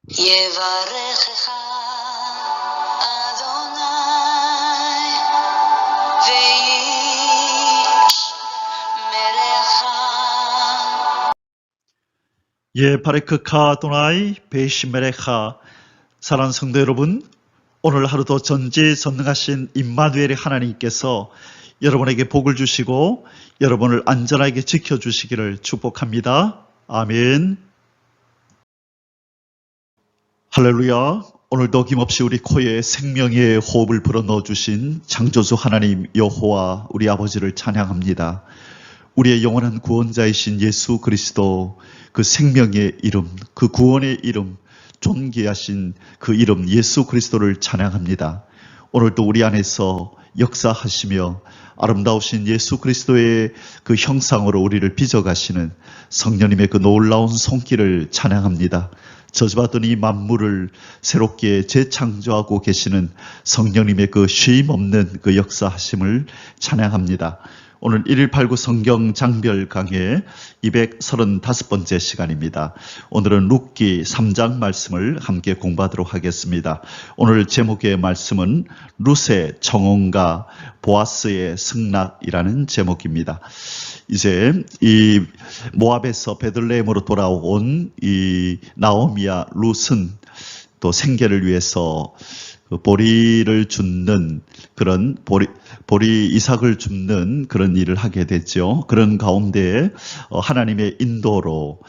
יברכך אדוני וישמרך. 예바레크카 아도나이 베이시메레카. 사랑하는 성도 여러분, 오늘 하루도 전지전능하신 임마누엘의 하나님께서 여러분에게 복을 주시고 여러분을 안전하게 지켜주시기를 축복합니다. 아멘. 할렐루야. 오늘도 힘없이 우리 코에 생명의 호흡을 불어넣어 주신 창조주 하나님 여호와 우리 아버지를 찬양합니다. 우리의 영원한 구원자이신 예수 그리스도, 그 생명의 이름, 그 구원의 이름, 존귀하신 그 이름 예수 그리스도를 찬양합니다. 오늘도 우리 안에서 역사하시며 아름다우신 예수 그리스도의 그 형상으로 우리를 빚어가시는 성령님의 그 놀라운 손길을 찬양합니다. 저주받은 이 만물을 새롭게 재창조하고 계시는 성령님의 그 쉼 없는 그 역사하심을 찬양합니다. 오늘 1189 성경 장별 강해 235번째 시간입니다. 오늘은 룻기 3장 말씀을 함께 공부하도록 하겠습니다. 오늘 제목의 말씀은 룻의 청혼과 보아스의 승낙이라는 제목입니다. 이제 이 모압에서 베들레헴으로 돌아온 이 나오미와 룻은 또 생계를 위해서 보리를 줍는 그런 보리 이삭을 줍는 그런 일을 하게 됐죠. 그런 가운데 하나님의 인도로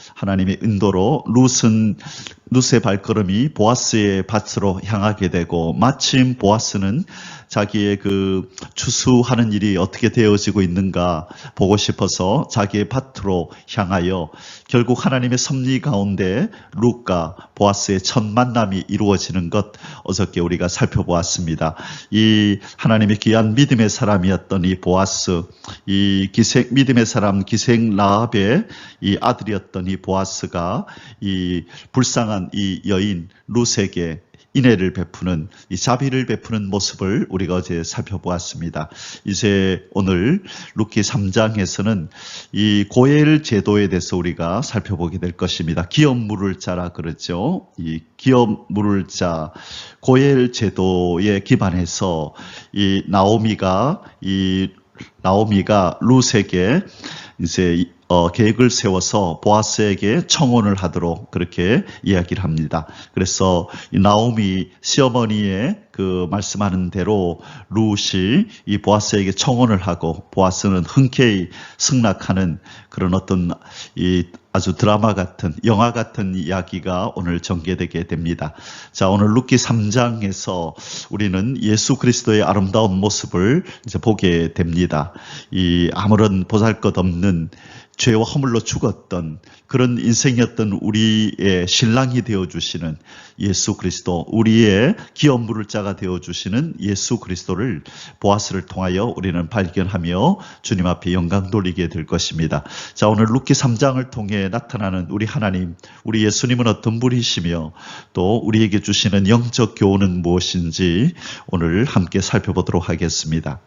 룻의 발걸음이 보아스의 밭으로 향하게 되고, 마침 보아스는 자기의 그 추수하는 일이 어떻게 되어지고 있는가 보고 싶어서 자기의 밭으로 향하여 결국 하나님의 섭리 가운데 룻과 보아스의 첫 만남이 이루어지는 것 어저께 우리가 살펴보았습니다. 이 하나님의 귀한 믿음의 사람이었던 이 보아스, 이 믿음의 사람 기생 라합의 이 아들이었던 이 보아스가 이 불쌍한 이 여인 룻에게 인애를 베푸는, 이 자비를 베푸는 모습을 우리가 어제 살펴보았습니다. 이제 오늘 룻기 3장에서는 이 고엘 제도에 대해서 우리가 살펴보게 될 것입니다. 기업 물을 자라 그러죠. 이 기업 물을 자 고엘 제도에 기반해서 이 나오미가 룻에게 이제 계획을 세워서 보아스에게 청혼을 하도록 그렇게 이야기를 합니다. 그래서 이 나오미 시어머니의 그 말씀하는 대로 룻이 이 보아스에게 청혼을 하고 보아스는 흔쾌히 승낙하는 그런 어떤 이 아주 드라마 같은, 영화 같은 이야기가 오늘 전개되게 됩니다. 자, 오늘 룻기 3장에서 우리는 예수 그리스도의 아름다운 모습을 이제 보게 됩니다. 이 아무런 보잘것없는 죄와 허물로 죽었던 그런 인생이었던 우리의 신랑이 되어주시는 예수 그리스도, 우리의 기업 물을 자가 되어주시는 예수 그리스도를 보아스를 통하여 우리는 발견하며 주님 앞에 영광 돌리게 될 것입니다. 자, 오늘 룻기 3장을 통해 나타나는 우리 하나님, 우리 예수님은 어떤 분이시며 또 우리에게 주시는 영적 교훈은 무엇인지 오늘 함께 살펴보도록 하겠습니다.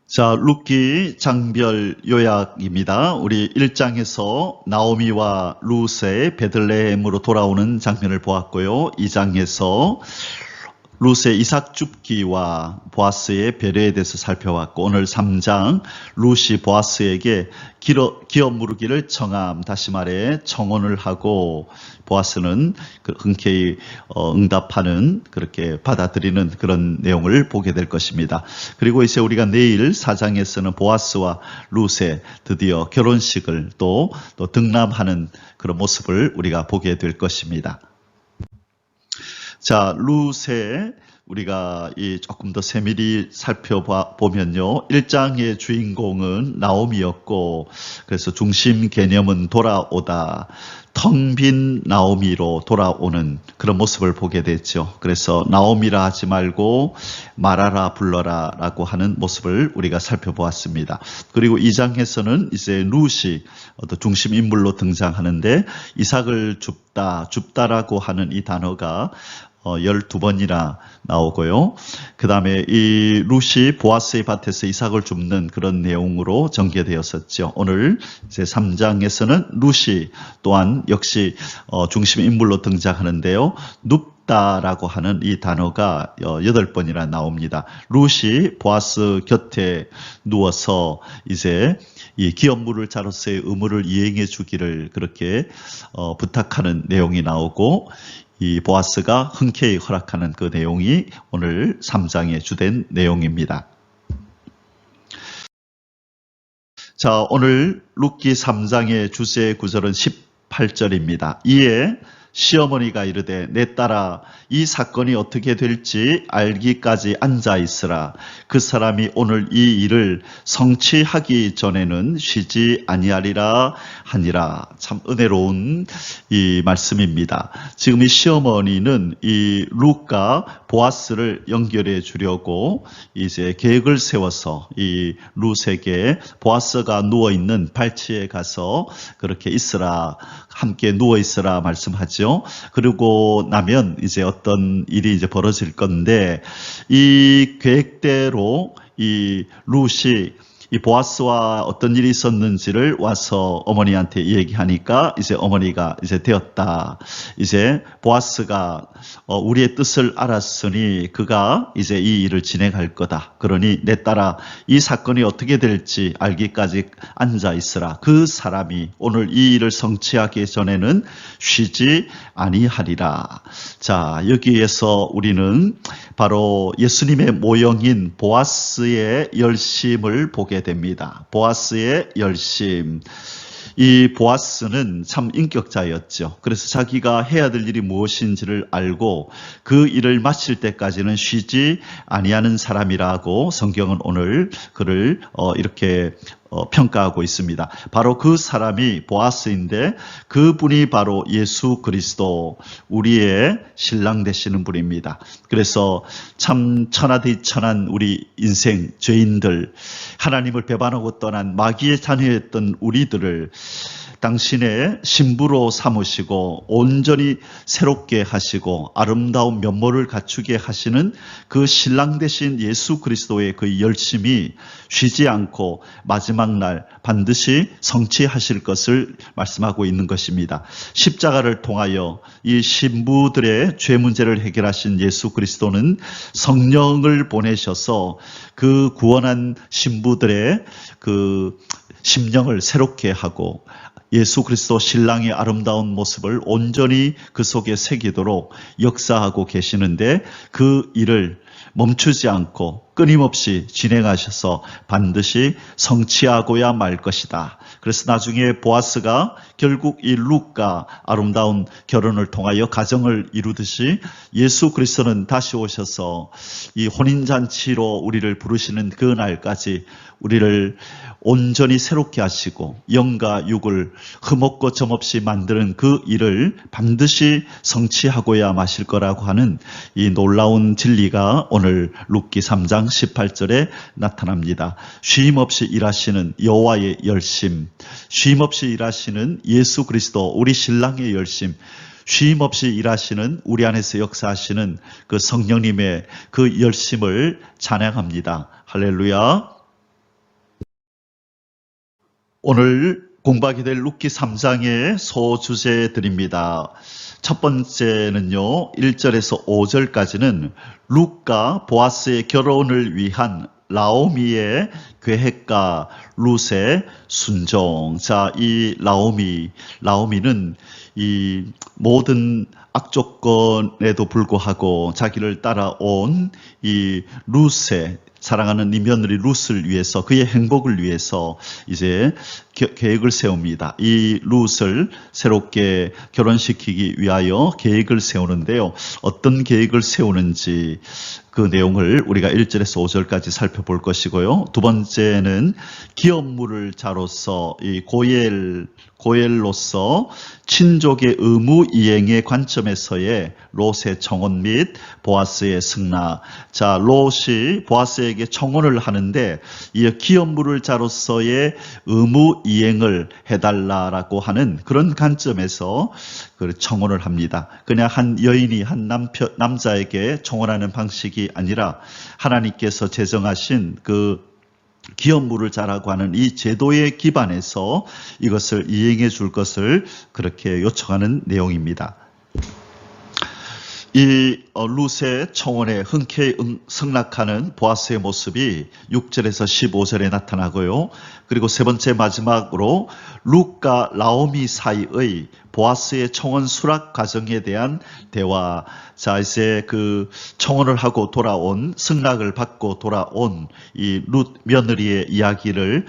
자, 룻기 장별 요약입니다. 우리 1장에서 나오미와 룻의 베들레헴으로 돌아오는 장면을 보았고요. 2장에서 룻의 이삭 줍기와 보아스의 배려에 대해서 살펴봤고, 오늘 3장 룻이 보아스에게 기업 무르기를 청함, 다시 말해 청혼을 하고 보아스는 흔쾌히 응답하는, 그렇게 받아들이는 그런 내용을 보게 될 것입니다. 그리고 이제 우리가 내일 4장에서는 보아스와 룻의 드디어 결혼식을 또 등람하는 그런 모습을 우리가 보게 될 것입니다. 자, 룻의 우리가 조금 더 세밀히 살펴보면요. 1장의 주인공은 나오미였고, 그래서 중심 개념은 돌아오다, 텅 빈 나오미로 돌아오는 그런 모습을 보게 됐죠. 그래서 나오미라 하지 말고 말하라 불러라 라고 하는 모습을 우리가 살펴보았습니다. 그리고 2장에서는 이제 룻이 중심 인물로 등장하는데, 이삭을 줍다라고 하는 이 단어가 12번이나 나오고요. 그 다음에 이 룻이 보아스의 밭에서 이삭을 줍는 그런 내용으로 전개되었었죠. 오늘 이제 3장에서는 룻이 또한 또한 역시 중심 인물로 등장하는데요. 눕다라고 하는 이 단어가 8번이나 나옵니다. 룻이 보아스 곁에 누워서 이제 이 기업물을 자로서의 의무를 이행해 주기를 그렇게 부탁하는 내용이 나오고, 이 보아스가 흔쾌히 허락하는 그 내용이 오늘 3장의 주된 내용입니다. 자, 오늘 룻기 3장의 주제 구절은 18절입니다. 이에 시어머니가 이르되 내 딸아 이 사건이 어떻게 될지 알기까지 앉아 있으라. 그 사람이 오늘 이 일을 성취하기 전에는 쉬지 아니하리라 하니라. 참 은혜로운 이 말씀입니다. 지금 이 시어머니는 이 룻과 보아스를 연결해 주려고 이제 계획을 세워서 이 룻에게 보아스가 누워 있는 발치에 가서 그렇게 있으라, 함께 누워 있으라 말씀하죠. 그리고 나면 이제 어떤 일이 이제 벌어질 건데, 이 계획대로 이 룻이 이 보아스와 어떤 일이 있었는지를 와서 어머니한테 얘기하니까 이제 어머니가 이제 되었다. 이제 보아스가 우리의 뜻을 알았으니 그가 이제 이 일을 진행할 거다. 그러니 내 딸아 이 사건이 어떻게 될지 알기까지 앉아 있으라. 그 사람이 오늘 이 일을 성취하기 전에는 쉬지 아니하리라. 자, 여기에서 우리는 바로 예수님의 모형인 보아스의 열심을 보게 됩니다. 보아스의 열심. 이 보아스는 참 인격자였죠. 그래서 자기가 해야 될 일이 무엇인지를 알고 그 일을 마칠 때까지는 쉬지 아니하는 사람이라고 성경은 오늘 그를 이렇게 평가하고 있습니다. 바로 그 사람이 보아스인데 그분이 바로 예수 그리스도, 우리의 신랑 되시는 분입니다. 그래서 참 천하디천한 우리 인생 죄인들, 하나님을 배반하고 떠난 마귀의 자녀였던 우리들을 당신의 신부로 삼으시고 온전히 새롭게 하시고 아름다운 면모를 갖추게 하시는 그 신랑 되신 예수 그리스도의 그 열심이 쉬지 않고 마지막 날 반드시 성취하실 것을 말씀하고 있는 것입니다. 십자가를 통하여 이 신부들의 죄 문제를 해결하신 예수 그리스도는 성령을 보내셔서 그 구원한 신부들의 그 심령을 새롭게 하고 예수 그리스도 신랑의 아름다운 모습을 온전히 그 속에 새기도록 역사하고 계시는데, 그 일을 멈추지 않고 끊임없이 진행하셔서 반드시 성취하고야 말 것이다. 그래서 나중에 보아스가 결국 이 룻과 아름다운 결혼을 통하여 가정을 이루듯이 예수 그리스도는 다시 오셔서 이 혼인잔치로 우리를 부르시는 그 날까지 우리를 온전히 새롭게 하시고 영과 육을 흠없고 점없이 만드는 그 일을 반드시 성취하고야 마실 거라고 하는 이 놀라운 진리가 오늘 룻기 3장 18절에 나타납니다. 쉼없이 일하시는 여호와의 열심, 쉼없이 일하시는 예수 그리스도 우리 신랑의 열심, 쉼없이 일하시는 우리 안에서 역사하시는 그 성령님의 그 열심을 찬양합니다. 할렐루야. 오늘 공부하게 될 룻기 3장의 소주제들입니다. 첫 번째는요, 1절에서 5절까지는 룻과 보아스의 결혼을 위한 나오미의 계획과 룻의 순종. 자, 이 나오미는 이 모든 악조건에도 불구하고 자기를 따라온 이 룻의 사랑하는 이 며느리 룻을 위해서, 그의 행복을 위해서 이제 계획을 세웁니다. 이 룻을 새롭게 결혼시키기 위하여 계획을 세우는데요. 어떤 계획을 세우는지 그 내용을 우리가 1절에서 5절까지 살펴볼 것이고요. 두 번째는 기업물을 자로서 이 고엘로서 친족의 의무 이행의 관점에서의 롯의 청혼 및 보아스의 승낙. 자, 롯이 보아스에게 청혼을 하는데 이 기업물을 자로서의 의무 이행을 해달라라고 하는 그런 관점에서 그 청혼을 합니다. 그냥 한 여인이 한 남자에게 청혼하는 방식이 아니라 하나님께서 제정하신 그 기업물을 자라고 하는 이 제도의 기반에서 이것을 이행해 줄 것을 그렇게 요청하는 내용입니다. 이 룻의 청혼에 흔쾌히 승낙하는 보아스의 모습이 6절에서 15절에 나타나고요. 그리고 세 번째 마지막으로 룻과 나오미 사이의 보아스의 청혼 수락 과정에 대한 대화. 자, 이제 그 청혼을 하고 돌아온, 승낙을 받고 돌아온 이 룻 며느리의 이야기를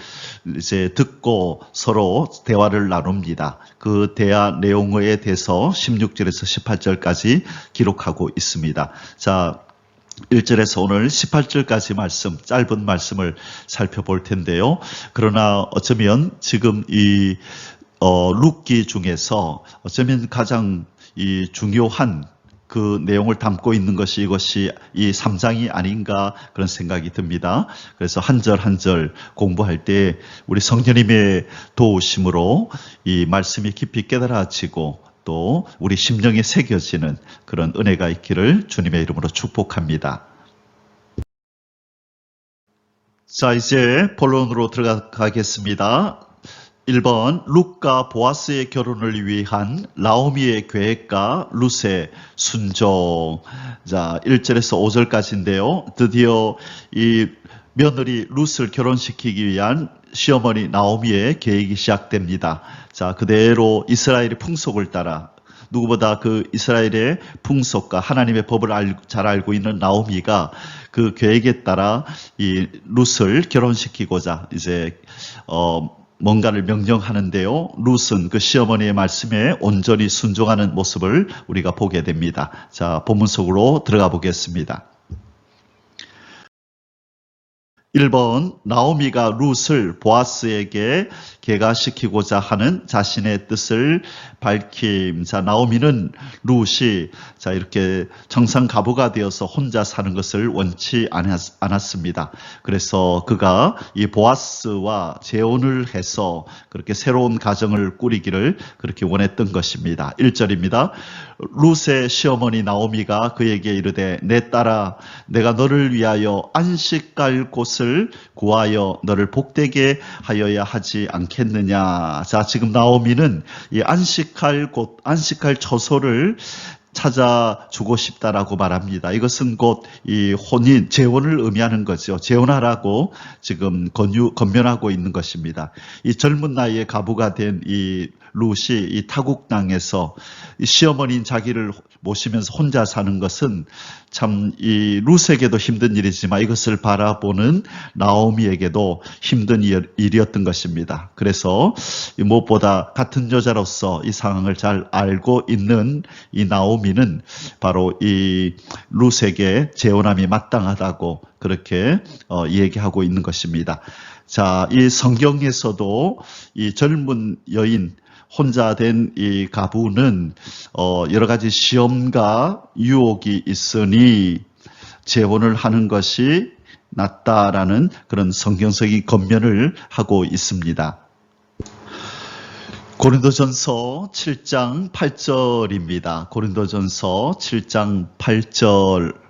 이제 듣고 서로 대화를 나눕니다. 그 대화 내용에 대해서 16절에서 18절까지 기록하고 있습니다. 자, 1절에서 오늘 18절까지 말씀, 짧은 말씀을 살펴볼 텐데요. 그러나 어쩌면 지금 이 룻기 중에서 어쩌면 가장 이 중요한 그 내용을 담고 있는 것이 이것이 이 3장이 아닌가 그런 생각이 듭니다. 그래서 한 절 한 절 공부할 때 우리 성령님의 도우심으로 이 말씀이 깊이 깨달아지고 또 우리 심령에 새겨지는 그런 은혜가 있기를 주님의 이름으로 축복합니다. 자, 이제 본론으로 들어가겠습니다. 1번 룻과 보아스의 결혼을 위한 나오미의 계획과 룻의 순종. 자, 1절에서 5절까지인데요. 드디어 이 며느리 룻을 결혼시키기 위한 시어머니 나오미의 계획이 시작됩니다. 자, 그대로 이스라엘의 풍속을 따라 누구보다 그 이스라엘의 풍속과 하나님의 법을 잘 알고 있는 나오미가 그 계획에 따라 이 룻을 결혼시키고자 이제 뭔가를 명령하는데요. 룻은 그 시어머니의 말씀에 온전히 순종하는 모습을 우리가 보게 됩니다. 자, 본문 속으로 들어가 보겠습니다. 1번 나오미가 룻을 보아스에게 계가시키고자 하는 자신의 뜻을 밝힘. 자, 나오미는 룻이 자 이렇게 정상 가부가 되어서 혼자 사는 것을 원치 않았습니다. 그래서 그가 이 보아스와 재혼을 해서 그렇게 새로운 가정을 꾸리기를 그렇게 원했던 것입니다. 1절입니다. 룻의 시어머니 나오미가 그에게 이르되 내 딸아 내가 너를 위하여 안식갈 곳을 구하여 너를 복되게 하여야 하지 않겠느냐. 자, 지금 나오미는 이 안식할 곳, 안식할 처소를 찾아주고 싶다라고 말합니다. 이것은 곧 이 혼인, 재혼을 의미하는 거죠. 재혼하라고 지금 권면하고 있는 것입니다. 이 젊은 나이에 가부가 된 이 룻이 이 타국 땅에서 이 시어머니인 자기를 모시면서 혼자 사는 것은 참 이 룻에게도 힘든 일이지만 이것을 바라보는 나오미에게도 힘든 일이었던 것입니다. 그래서 무엇보다 같은 여자로서 이 상황을 잘 알고 있는 이 나오미는 바로 이 룻에게 재혼함이 마땅하다고 그렇게 얘기하고 있는 것입니다. 자, 이 성경에서도 이 젊은 여인 혼자 된 이 가부는 여러 가지 시험과 유혹이 있으니 재혼을 하는 것이 낫다라는 그런 성경적인 권면을 하고 있습니다. 고린도전서 7장 8절입니다. 고린도전서 7장 8절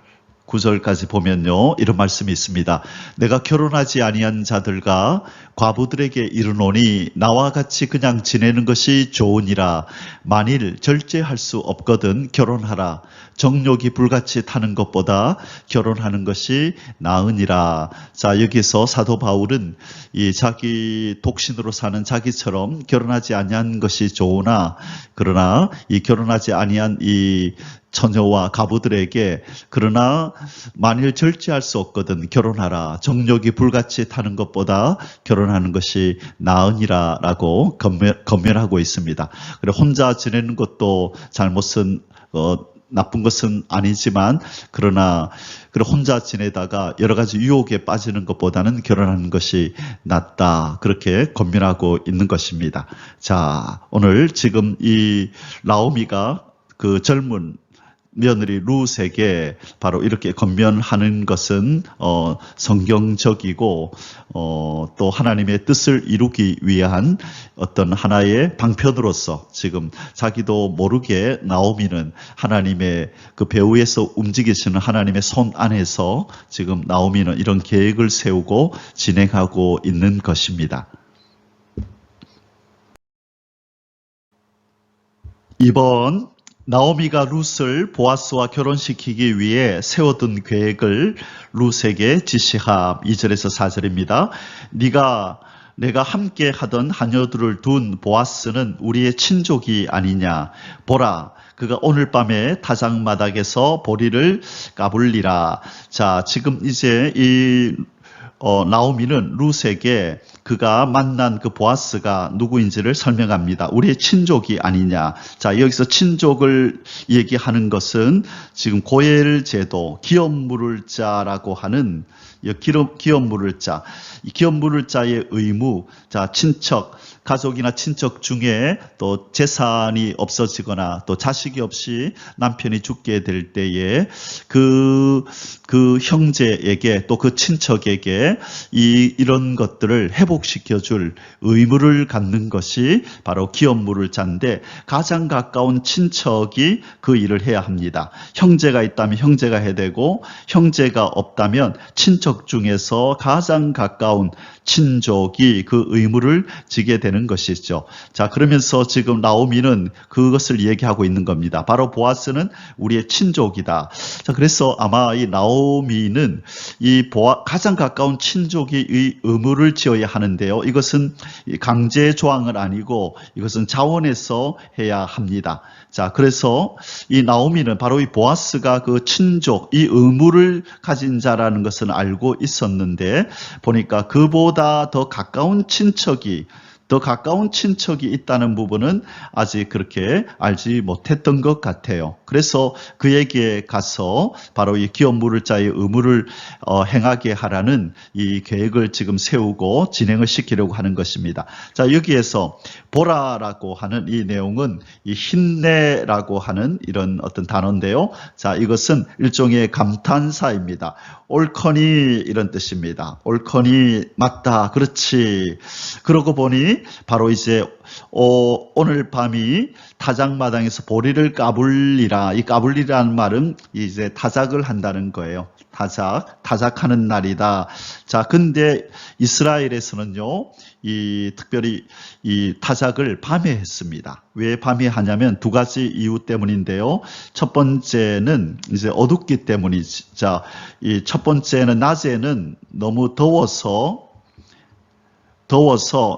9절까지 보면요. 이런 말씀이 있습니다. 내가 결혼하지 아니한 자들과 과부들에게 이르노니 나와 같이 그냥 지내는 것이 좋으니라. 만일 절제할 수 없거든 결혼하라. 정욕이 불같이 타는 것보다 결혼하는 것이 나으니라. 자, 여기서 사도 바울은 이 자기 독신으로 사는 자기처럼 결혼하지 아니한 것이 좋으나 그러나 이 결혼하지 아니한 이 처녀와 가부들에게 그러나 만일 절제할 수 없거든 결혼하라. 정욕이 불같이 타는 것보다 결혼하는 것이 나으니라 라고 권면하고 있습니다. 그래 혼자 지내는 것도 잘못은 나쁜 것은 아니지만 그러나 혼자 지내다가 여러 가지 유혹에 빠지는 것보다는 결혼하는 것이 낫다. 그렇게 권면하고 있는 것입니다. 자, 오늘 지금 이 나오미가 그 젊은 며느리 룻에게 바로 이렇게 건면하는 것은 성경적이고 또 하나님의 뜻을 이루기 위한 어떤 하나의 방편으로서 지금 자기도 모르게 나오미는 하나님의 그 배후에서 움직이시는 하나님의 손 안에서 지금 나오미는 이런 계획을 세우고 진행하고 있는 것입니다. 이번 나오미가 룻을 보아스와 결혼시키기 위해 세워둔 계획을 룻에게 지시함. 2절에서 4절입니다. 내가 함께 하던 하녀들을 둔 보아스는 우리의 친족이 아니냐. 보라, 그가 오늘 밤에 타작마당에서 보리를 까불리라. 자, 지금 이제 나오미는 룻에게 그가 만난 그 보아스가 누구인지를 설명합니다. 우리의 친족이 아니냐. 자, 여기서 친족을 얘기하는 것은 지금 고엘 제도, 기업 물을 자라고 하는 기업 물을 자, 이 기업 물을 자의 의무, 자, 친척, 가족이나 친척 중에 또 재산이 없어지거나 또 자식이 없이 남편이 죽게 될 때에 그 형제에게 또 그 친척에게 이런 것들을 회복시켜줄 의무를 갖는 것이 바로 기업 물을 자인데 가장 가까운 친척이 그 일을 해야 합니다. 형제가 있다면 형제가 해야 되고 형제가 없다면 친척 중에서 가장 가까운 친족이 그 의무를 지게 되는 것이죠. 자, 그러면서 지금 나오미는 그것을 얘기하고 있는 겁니다. 바로 보아스는 우리의 친족이다. 자, 그래서 아마 이 나오미는 가장 가까운 친족이 이 의무를 지어야 하는데요. 이것은 강제 조항은 아니고 이것은 자원에서 해야 합니다. 자, 그래서 이 나오미는 바로 이 보아스가 그 친족, 이 의무를 가진 자라는 것은 알고 있었는데 보니까 그보다 더 가까운 친척이 있다는 부분은 아직 그렇게 알지 못했던 것 같아요. 그래서 그에게 가서 바로 이 기업 물을 자의 의무를 행하게 하라는 이 계획을 지금 세우고 진행을 시키려고 하는 것입니다. 자, 여기에서 보라라고 하는 이 내용은 이 힘내라고 하는 이런 어떤 단어인데요. 자, 이것은 일종의 감탄사입니다. 옳거니 이런 뜻입니다. 옳거니 맞다, 그렇지. 그러고 보니 바로 이제 오늘 밤이 타작마당에서 보리를 까불리라. 이 까불리라는 말은 이제 타작을 한다는 거예요. 타작하는 날이다. 자, 근데 이스라엘에서는요, 특별히 이 타작을 밤에 했습니다. 왜 밤에 하냐면 두 가지 이유 때문인데요. 첫 번째는 이제 어둡기 때문이죠. 자, 이 첫 번째는 낮에는 너무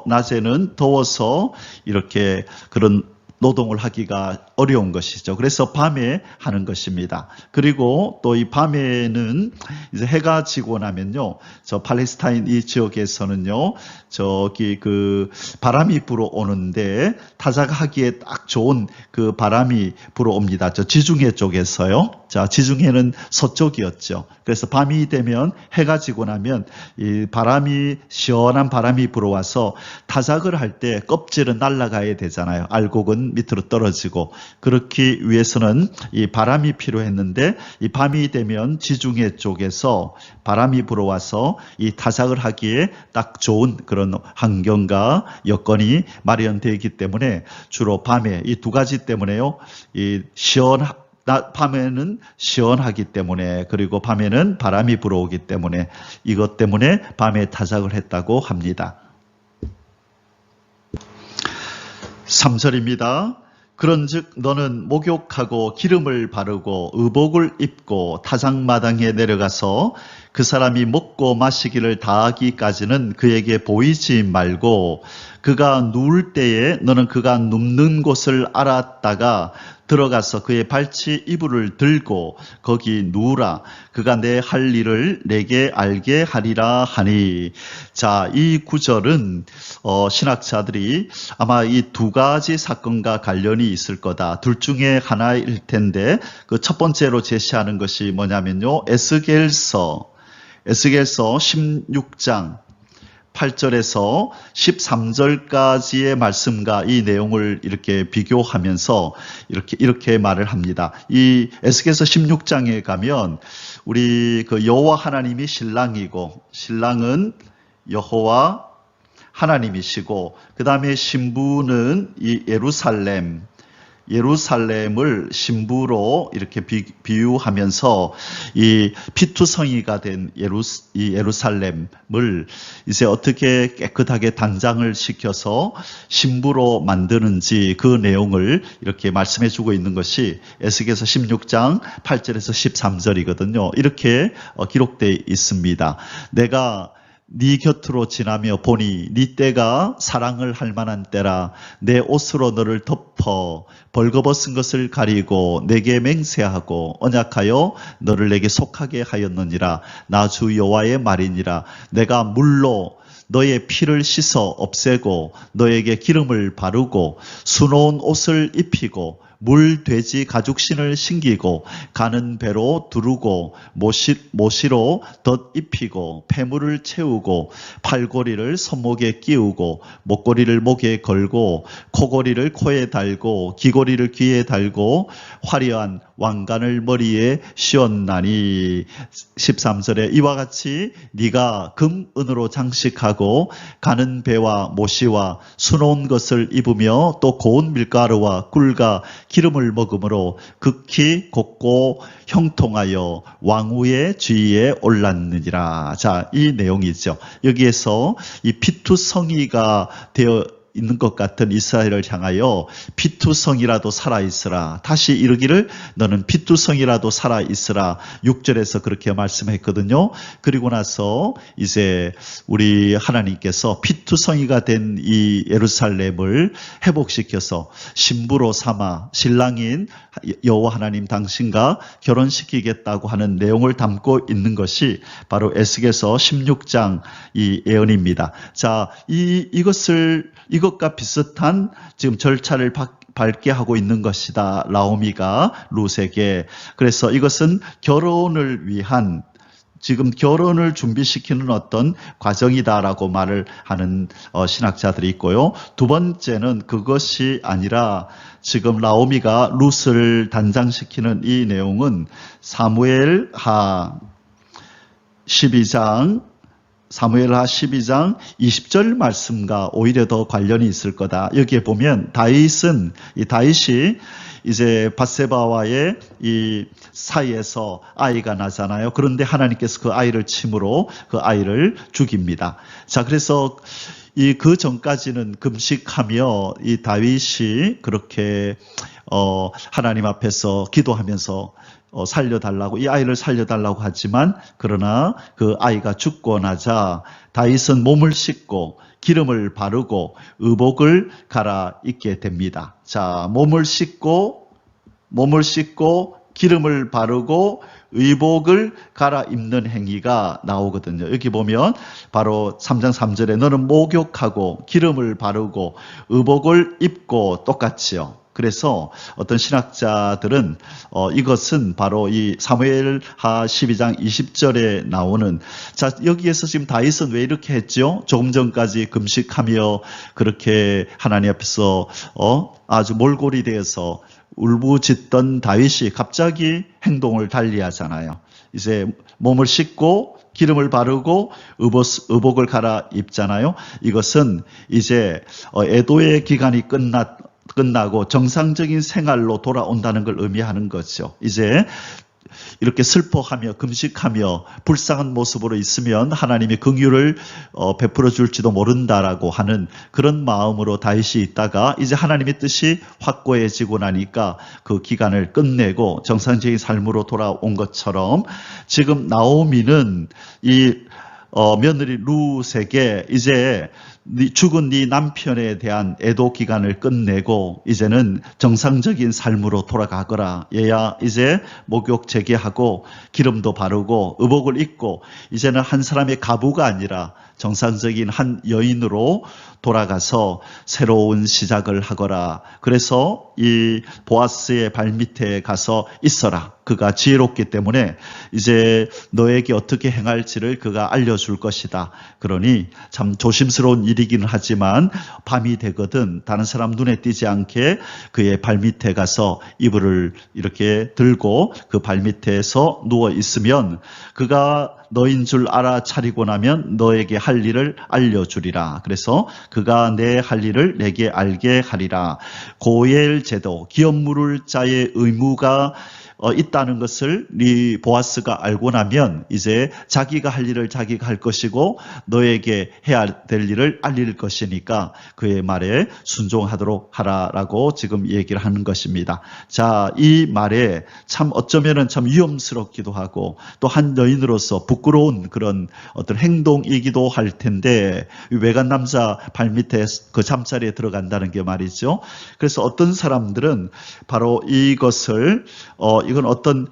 낮에는 더워서 이렇게 그런 노동을 하기가 어려운 것이죠. 그래서 밤에 하는 것입니다. 그리고 또 이 밤에는 이제 해가 지고 나면요, 저 팔레스타인 이 지역에서는요, 저기 그 바람이 불어오는데 타작하기에 딱 좋은 그 바람이 불어옵니다. 저 지중해 쪽에서요. 자, 지중해는 서쪽이었죠. 그래서 밤이 되면 해가 지고 나면 이 시원한 바람이 불어와서 타작을 할 때 껍질은 날아가야 되잖아요. 알곡은 밑으로 떨어지고. 그렇기 위해서는 이 바람이 필요했는데 이 밤이 되면 지중해 쪽에서 바람이 불어와서 이 타작을 하기에 딱 좋은 그런 환경과 여건이 마련되기 때문에 주로 밤에 이 두 가지 때문에요. 밤에는 시원하기 때문에, 그리고 밤에는 바람이 불어오기 때문에, 이것 때문에 밤에 타작을 했다고 합니다. 3절입니다. 그런즉 너는 목욕하고 기름을 바르고 의복을 입고 타작마당에 내려가서 그 사람이 먹고 마시기를 다하기까지는 그에게 보이지 말고 그가 누울 때에 너는 그가 눕는 곳을 알았다가 들어가서 그의 발치 이불을 들고 거기 누우라. 그가 내 할 일을 내게 알게 하리라 하니. 자, 이 구절은 신학자들이 아마 이 두 가지 사건과 관련이 있을 거다. 둘 중에 하나일 텐데 그 첫 번째로 제시하는 것이 뭐냐면요, 에스겔서 16장 8절에서 13절까지의 말씀과 이 내용을 이렇게 비교하면서 이렇게 말을 합니다. 이 에스겔서 16장에 가면 우리 그 여호와 하나님이 신랑이고 신랑은 여호와 하나님이시고 그 다음에 신부는 이 예루살렘을 신부로 이렇게 비유하면서 이 피투성이가 된 이 예루살렘을 이제 어떻게 깨끗하게 단장을 시켜서 신부로 만드는지 그 내용을 이렇게 말씀해 주고 있는 것이 에스겔서 16장 8절에서 13절이거든요. 이렇게 기록되어 있습니다. 내가 네 곁으로 지나며 보니 네 때가 사랑을 할 만한 때라. 내 옷으로 너를 덮어 벌거벗은 것을 가리고 내게 맹세하고 언약하여 너를 내게 속하게 하였느니라. 나 주 여호와의 말이니라. 내가 물로 너의 피를 씻어 없애고 너에게 기름을 바르고 수놓은 옷을 입히고 물 돼지 가죽신을 신기고 가는 배로 두르고 모시로 덧입히고 폐물을 채우고 팔고리를 손목에 끼우고 목고리를 목에 걸고 코고리를 코에 달고 귀고리를 귀에 달고 화려한 왕관을 머리에 씌웠나니 13절에 이와 같이 네가 금 은으로 장식하고 가는 배와 모시와 수놓은 것을 입으며 또 고운 밀가루와 꿀과 기름을 먹음으로 극히 곱고 형통하여 왕후의 지위에 올랐느니라. 자, 이 내용이죠. 여기에서 이 피투성이가 되어 있는 것 같은 이스라엘을 향하여 피투성이라도 살아있으라. 다시 이르기를 너는 피투성이라도 살아있으라. 6절에서 그렇게 말씀했거든요. 그리고 나서 이제 우리 하나님께서 피투성이가 된 이 예루살렘을 회복시켜서 신부로 삼아 신랑인 여호와 하나님 당신과 결혼시키겠다고 하는 내용을 담고 있는 것이 바로 에스겔서 16장 이 예언입니다. 자, 이것과 비슷한 지금 절차를 밟게 하고 있는 것이다. 나오미가 룻에게. 그래서 이것은 결혼을 위한 지금 결혼을 준비시키는 어떤 과정이다라고 말을 하는 신학자들이 있고요. 두 번째는 그것이 아니라 지금 나오미가 룻을 단장시키는 이 내용은 사무엘하 12장 20절 말씀과 오히려 더 관련이 있을 거다. 여기에 보면 다윗이 이제 밧세바와의 이 사이에서 아이가 나잖아요. 그런데 하나님께서 그 아이를 침으로 그 아이를 죽입니다. 자, 그래서 그 전까지는 금식하며 이 다윗이 그렇게 하나님 앞에서 기도하면서 살려달라고, 이 아이를 살려달라고 하지만 그러나 그 아이가 죽고 나자 다윗은 몸을 씻고 기름을 바르고 의복을 갈아입게 됩니다. 자, 몸을 씻고 기름을 바르고 의복을 갈아입는 행위가 나오거든요. 여기 보면 바로 3장 3절에 너는 목욕하고 기름을 바르고 의복을 입고 똑같이요. 그래서 어떤 신학자들은 이것은 바로 이 사무엘하 12장 20절에 나오는, 자, 여기에서 지금 다윗은 왜 이렇게 했죠? 조금 전까지 금식하며 그렇게 하나님 앞에서 아주 몰골이 되어서 울부짖던 다윗이 갑자기 행동을 달리하잖아요. 이제 몸을 씻고 기름을 바르고 의복을 갈아입잖아요. 이것은 이제 애도의 기간이 끝나고 정상적인 생활로 돌아온다는 걸 의미하는 거죠. 이제 이렇게 슬퍼하며 금식하며 불쌍한 모습으로 있으면 하나님이 긍휼을 베풀어 줄지도 모른다라고 하는 그런 마음으로 다윗이 있다가 이제 하나님의 뜻이 확고해지고 나니까 그 기간을 끝내고 정상적인 삶으로 돌아온 것처럼 지금 나오미는 이 며느리 룻에게 이제 죽은 네 남편에 대한 애도 기간을 끝내고 이제는 정상적인 삶으로 돌아가거라. 얘야 이제 목욕 재개하고 기름도 바르고 의복을 입고 이제는 한 사람의 가부가 아니라 정상적인 한 여인으로 돌아가서 새로운 시작을 하거라. 그래서 이 보아스의 발밑에 가서 있어라. 그가 지혜롭기 때문에 이제 너에게 어떻게 행할지를 그가 알려줄 것이다. 그러니 참 조심스러운 일이기는 하지만 밤이 되거든 다른 사람 눈에 띄지 않게 그의 발밑에 가서 이불을 이렇게 들고 그 발밑에서 누워 있으면 그가 너인 줄 알아차리고 나면 너에게 할 일을 알려주리라. 그래서 그가 내 할 일을 내게 알게 하리라. 고엘 제도, 기업 물을 자의 의무가 있다는 것을 이 보아스가 알고 나면 이제 자기가 할 일을 자기가 할 것이고 너에게 해야 될 일을 알릴 것이니까 그의 말에 순종하도록 하라라고 지금 얘기를 하는 것입니다. 자, 이 말에 참 어쩌면은 참 위험스럽기도 하고 또 한 여인으로서 부끄러운 그런 어떤 행동이기도 할 텐데 외간 남자 발밑에 그 잠자리에 들어간다는 게 말이죠. 그래서 어떤 사람들은 바로 이것을 이건 어떤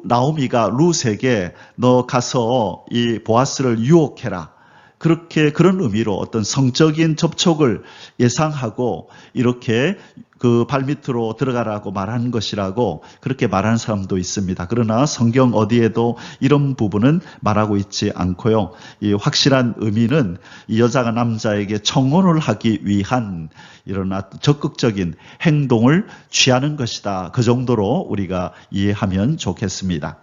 나오미가 룻에게 너 가서 이 보아스를 유혹해라. 그런 의미로 어떤 성적인 접촉을 예상하고 이렇게 그 발밑으로 들어가라고 말하는 것이라고 그렇게 말하는 사람도 있습니다. 그러나 성경 어디에도 이런 부분은 말하고 있지 않고요. 이 확실한 의미는 이 여자가 남자에게 청혼을 하기 위한 이런 적극적인 행동을 취하는 것이다. 그 정도로 우리가 이해하면 좋겠습니다.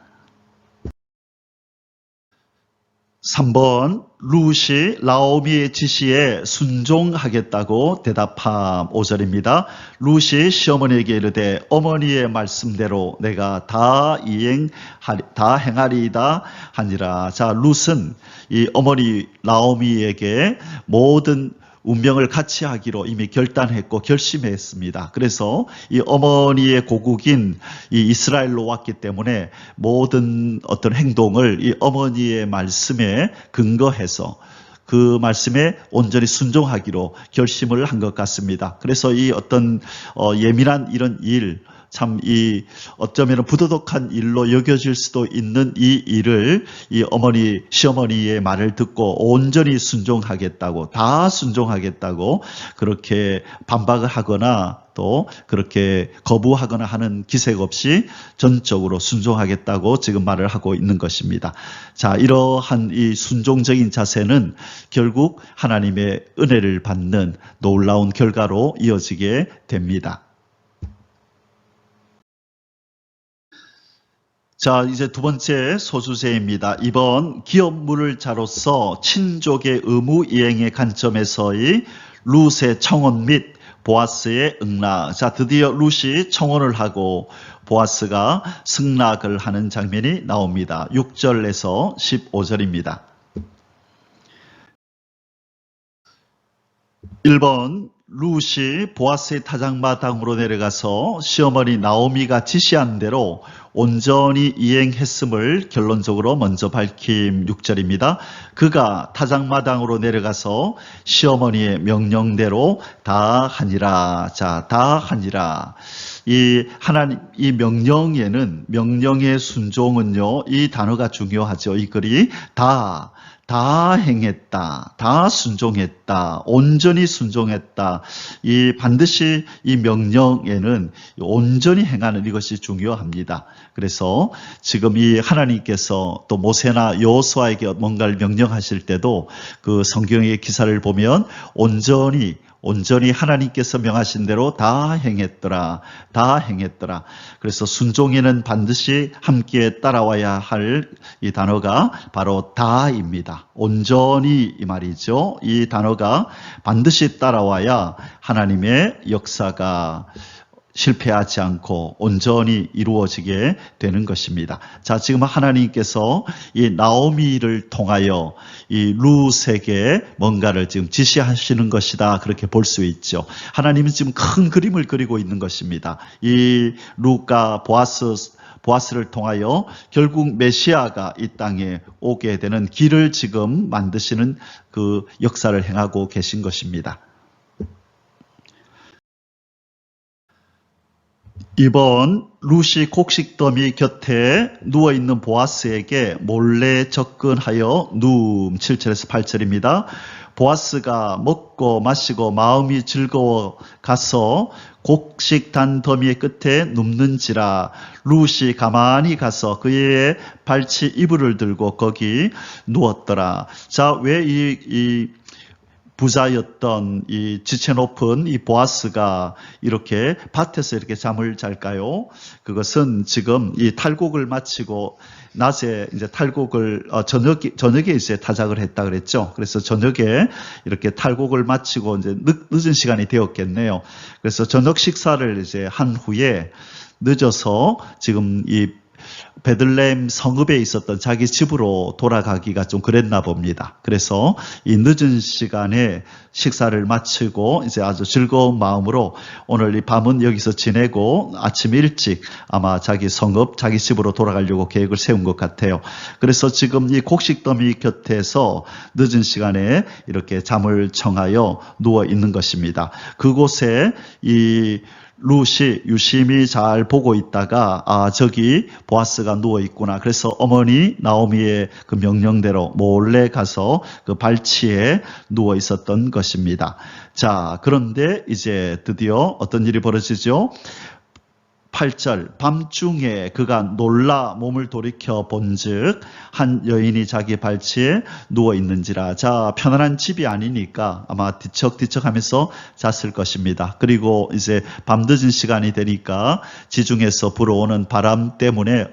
3번 룻이 나오미의 지시에 순종하겠다고 대답함. 5절입니다. 룻이 시어머니에게 이르되 어머니의 말씀대로 내가 다 행하리이다 하니라. 자, 룻은 이 어머니 나오미에게 모든 운명을 같이 하기로 이미 결단했고 결심했습니다. 그래서 이 어머니의 고국인 이 이스라엘로 왔기 때문에 모든 어떤 행동을 이 어머니의 말씀에 근거해서 그 말씀에 온전히 순종하기로 결심을 한 것 같습니다. 그래서 이 어떤 예민한 이런 일, 참 어쩌면 부도덕한 일로 여겨질 수도 있는 이 일을 이 시어머니의 말을 듣고 온전히 순종하겠다고, 다 순종하겠다고 그렇게 반박을 하거나 또 그렇게 거부하거나 하는 기색 없이 전적으로 순종하겠다고 지금 말을 하고 있는 것입니다. 자, 이러한 이 순종적인 자세는 결국 하나님의 은혜를 받는 놀라운 결과로 이어지게 됩니다. 자, 이제 두 번째 소수제입니다. 이번 기업 물을 자로서 친족의 의무 이행의 관점에서의 룻의 청혼 및 보아스의 응낙. 자, 드디어 룻이 청혼을 하고 보아스가 승낙을 하는 장면이 나옵니다. 6절에서 15절입니다. 1번 룻이 보아스의 타작마당으로 내려가서 시어머니 나오미가 지시한 대로 온전히 이행했음을 결론적으로 먼저 밝힘. 6절입니다. 그가 타작마당으로 내려가서 시어머니의 명령대로 다 하니라. 자, 다 하니라. 이 명령에는, 명령의 순종은요, 이 단어가 중요하죠. 이 글이 다 행했다, 다 순종했다, 온전히 순종했다. 반드시 이 명령에는 온전히 행하는 이것이 중요합니다. 그래서 지금 이 하나님께서 또 모세나 여호수아에게 뭔가를 명령하실 때도 그 성경의 기사를 보면 온전히 하나님께서 명하신 대로 다 행했더라. 그래서 순종에는 반드시 함께 따라와야 할 이 단어가 바로 다입니다. 온전히 이 말이죠. 이 단어가 반드시 따라와야 하나님의 역사가 실패하지 않고 온전히 이루어지게 되는 것입니다. 자, 지금 하나님께서 이 나오미를 통하여 이 룻에게 뭔가를 지금 지시하시는 것이다. 그렇게 볼 수 있죠. 하나님은 지금 큰 그림을 그리고 있는 것입니다. 이 룻과 보아스를 통하여 결국 메시아가 이 땅에 오게 되는 길을 지금 만드시는 그 역사를 행하고 계신 것입니다. 이번 룻이 곡식더미 곁에 누워있는 보아스에게 몰래 접근하여 7절에서 8절입니다. 보아스가 먹고 마시고 마음이 즐거워 가서 곡식 단더미의 끝에 눕는지라 룻이 가만히 가서 그의 발치 이불을 들고 거기 누웠더라. 자, 왜 이 부자였던 이 지체 높은 이 보아스가 이렇게 밭에서 이렇게 잠을 잘까요? 그것은 지금 이 탈곡을 마치고 낮에 이제 탈곡을 저녁에 이제 타작을 했다 그랬죠. 그래서 저녁에 이렇게 탈곡을 마치고 이제 늦은 시간이 되었겠네요. 그래서 저녁 식사를 이제 한 후에 늦어서 지금 이 베들레헴 성읍에 있었던 자기 집으로 돌아가기가 좀 그랬나 봅니다. 그래서 이 늦은 시간에 식사를 마치고 이제 아주 즐거운 마음으로 오늘 이 밤은 여기서 지내고 아침 일찍 아마 자기 성읍, 자기 집으로 돌아가려고 계획을 세운 것 같아요. 그래서 지금 이 곡식더미 곁에서 늦은 시간에 이렇게 잠을 청하여 누워 있는 것입니다. 그곳에 이 룻이 유심히 잘 보고 있다가 저기 보아스가 누워 있구나. 그래서 어머니 나오미의 그 명령대로 몰래 가서 그 발치에 누워 있었던 것입니다. 자, 그런데 이제 드디어 어떤 일이 벌어지죠? 8절 밤중에 그가 놀라 몸을 돌이켜 본즉 한 여인이 자기 발치에 누워 있는지라. 자, 편안한 집이 아니니까 아마 뒤척뒤척하면서 잤을 것입니다. 그리고 이제 밤늦은 시간이 되니까 지중에서 불어오는 바람 때문에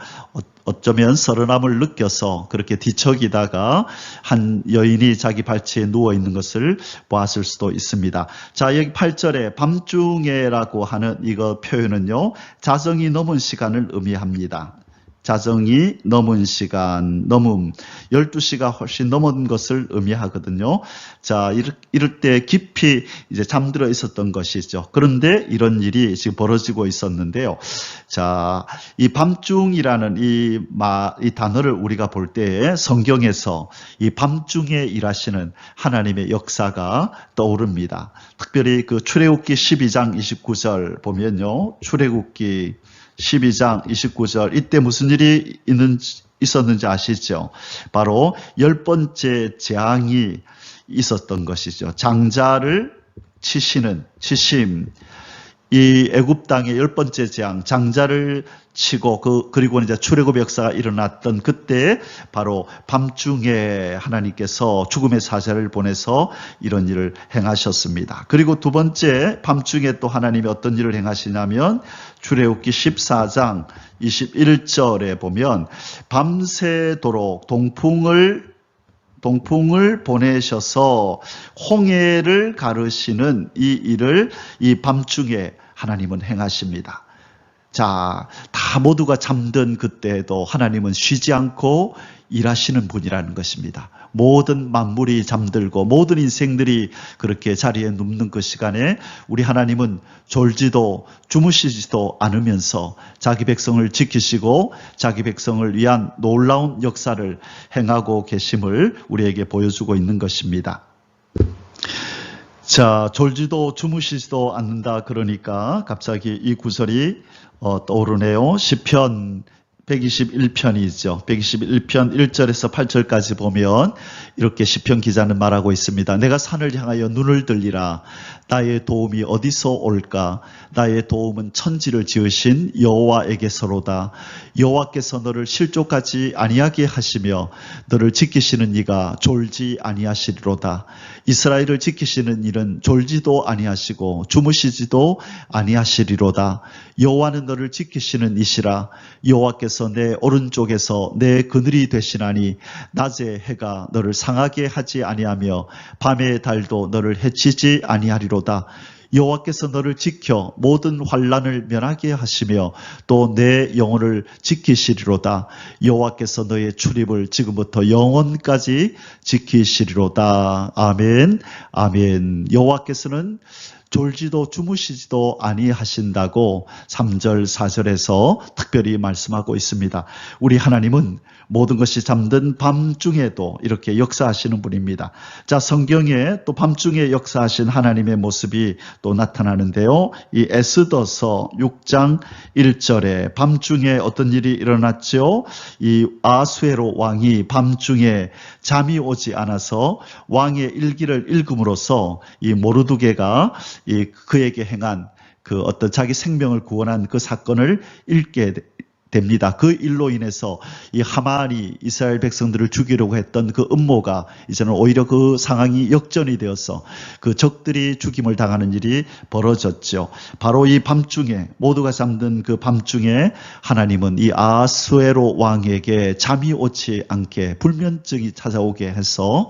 어쩌면 서른함을 느껴서 그렇게 뒤척이다가 한 여인이 자기 발치에 누워 있는 것을 보았을 수도 있습니다. 자, 여기 8절에 밤중에라고 하는 이거 표현은요, 자정이 넘은 시간을 의미합니다. 자정이 넘은 시간, 12시가 훨씬 넘은 것을 의미하거든요. 자, 이럴 때 깊이 이제 잠들어 있었던 것이죠. 그런데 이런 일이 지금 벌어지고 있었는데요. 자, 이 밤중이라는 이 단어를 우리가 볼 때 성경에서 이 밤중에 일하시는 하나님의 역사가 떠오릅니다. 특별히 그 출애굽기 12장 29절 보면요. 출애굽기 12장 29절 이때 무슨 일이 있었는지 아시죠? 바로 10번째 재앙이 있었던 것이죠. 장자를 치심. 이 애굽 땅의 10번째 재앙, 장자를 치고 그리고 이제 출애굽 역사가 일어났던 그때 바로 밤중에 하나님께서 죽음의 사자를 보내서 이런 일을 행하셨습니다. 그리고 두 번째 밤중에 또 하나님이 어떤 일을 행하시냐면 출애굽기 14장 21절에 보면 밤새도록 동풍을 보내셔서 홍해를 가르시는 이 일을 이 밤중에 하나님은 행하십니다. 자, 다 모두가 잠든 그때에도 하나님은 쉬지 않고 일하시는 분이라는 것입니다. 모든 만물이 잠들고 모든 인생들이 그렇게 자리에 눕는 그 시간에 우리 하나님은 졸지도 주무시지도 않으면서 자기 백성을 지키시고 자기 백성을 위한 놀라운 역사를 행하고 계심을 우리에게 보여주고 있는 것입니다. 자, 졸지도 주무시지도 않는다 그러니까 갑자기 이 구절이 떠오르네요. 시편 121편이죠. 121편 1절에서 8절까지 보면 이렇게 시편 기자는 말하고 있습니다. 내가 산을 향하여 눈을 들리라. 나의 도움이 어디서 올까? 나의 도움은 천지를 지으신 여호와에게서로다. 여호와께서 너를 실족하지 아니하게 하시며 너를 지키시는 이가 졸지 아니하시리로다. 이스라엘을 지키시는 이는 졸지도 아니하시고 주무시지도 아니하시리로다. 여호와는 너를 지키시는 이시라. 여호와께서 내 오른쪽에서 내 그늘이 되시나니 낮에 해가 너를 상하게 하지 아니하며 밤의 달도 너를 해치지 아니하리로다. 여호와께서 너를 지켜 모든 환난을 면하게 하시며 또 내 영혼을 지키시리로다. 여호와께서 너의 출입을 지금부터 영원까지 지키시리로다. 아멘. 아멘. 여호와께서는 졸지도 주무시지도 아니하신다고 3절 4절에서 특별히 말씀하고 있습니다. 우리 하나님은 모든 것이 잠든 밤중에도 이렇게 역사하시는 분입니다. 자, 성경에 또 밤중에 역사하신 하나님의 모습이 또 나타나는데요. 이 에스더서 6장 1절에 밤중에 어떤 일이 일어났죠? 이 아수에로 왕이 밤중에 잠이 오지 않아서 왕의 일기를 읽음으로써 이 모르드게가 그에게 행한 그 어떤 자기 생명을 구원한 그 사건을 읽게 됩니다. 그 일로 인해서 이 하만이 이스라엘 백성들을 죽이려고 했던 그 음모가 이제는 오히려 그 상황이 역전이 되어서 그 적들이 죽임을 당하는 일이 벌어졌죠. 바로 이 밤중에 모두가 잠든 그 밤중에 하나님은 이 아수에로 왕에게 잠이 오지 않게 불면증이 찾아오게 해서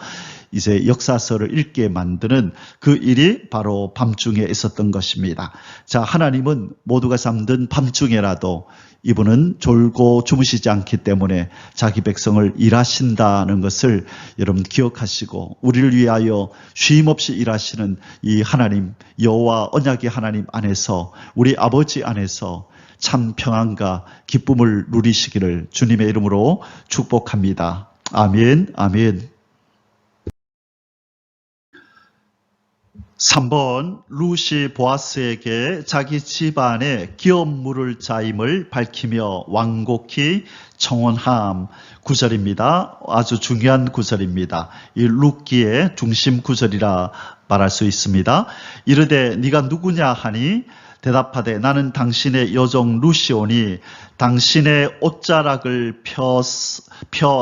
이제 역사서를 읽게 만드는 그 일이 바로 밤중에 있었던 것입니다. 자, 하나님은 모두가 잠든 밤중에라도 이분은 졸고 주무시지 않기 때문에 자기 백성을 일하신다는 것을 여러분 기억하시고 우리를 위하여 쉼없이 일하시는 이 하나님, 여호와 언약의 하나님 안에서 우리 아버지 안에서 참 평안과 기쁨을 누리시기를 주님의 이름으로 축복합니다. 아멘, 아멘. 3번 루시 보아스에게 자기 집안의 기업 물을 자임을 밝히며 완곡히 청혼함 구절입니다. 아주 중요한 구절입니다. 이 룻기의 중심 구절이라 말할 수 있습니다. 이르되 네가 누구냐 하니 대답하되 나는 당신의 여종 루시오니 당신의 옷자락을 펴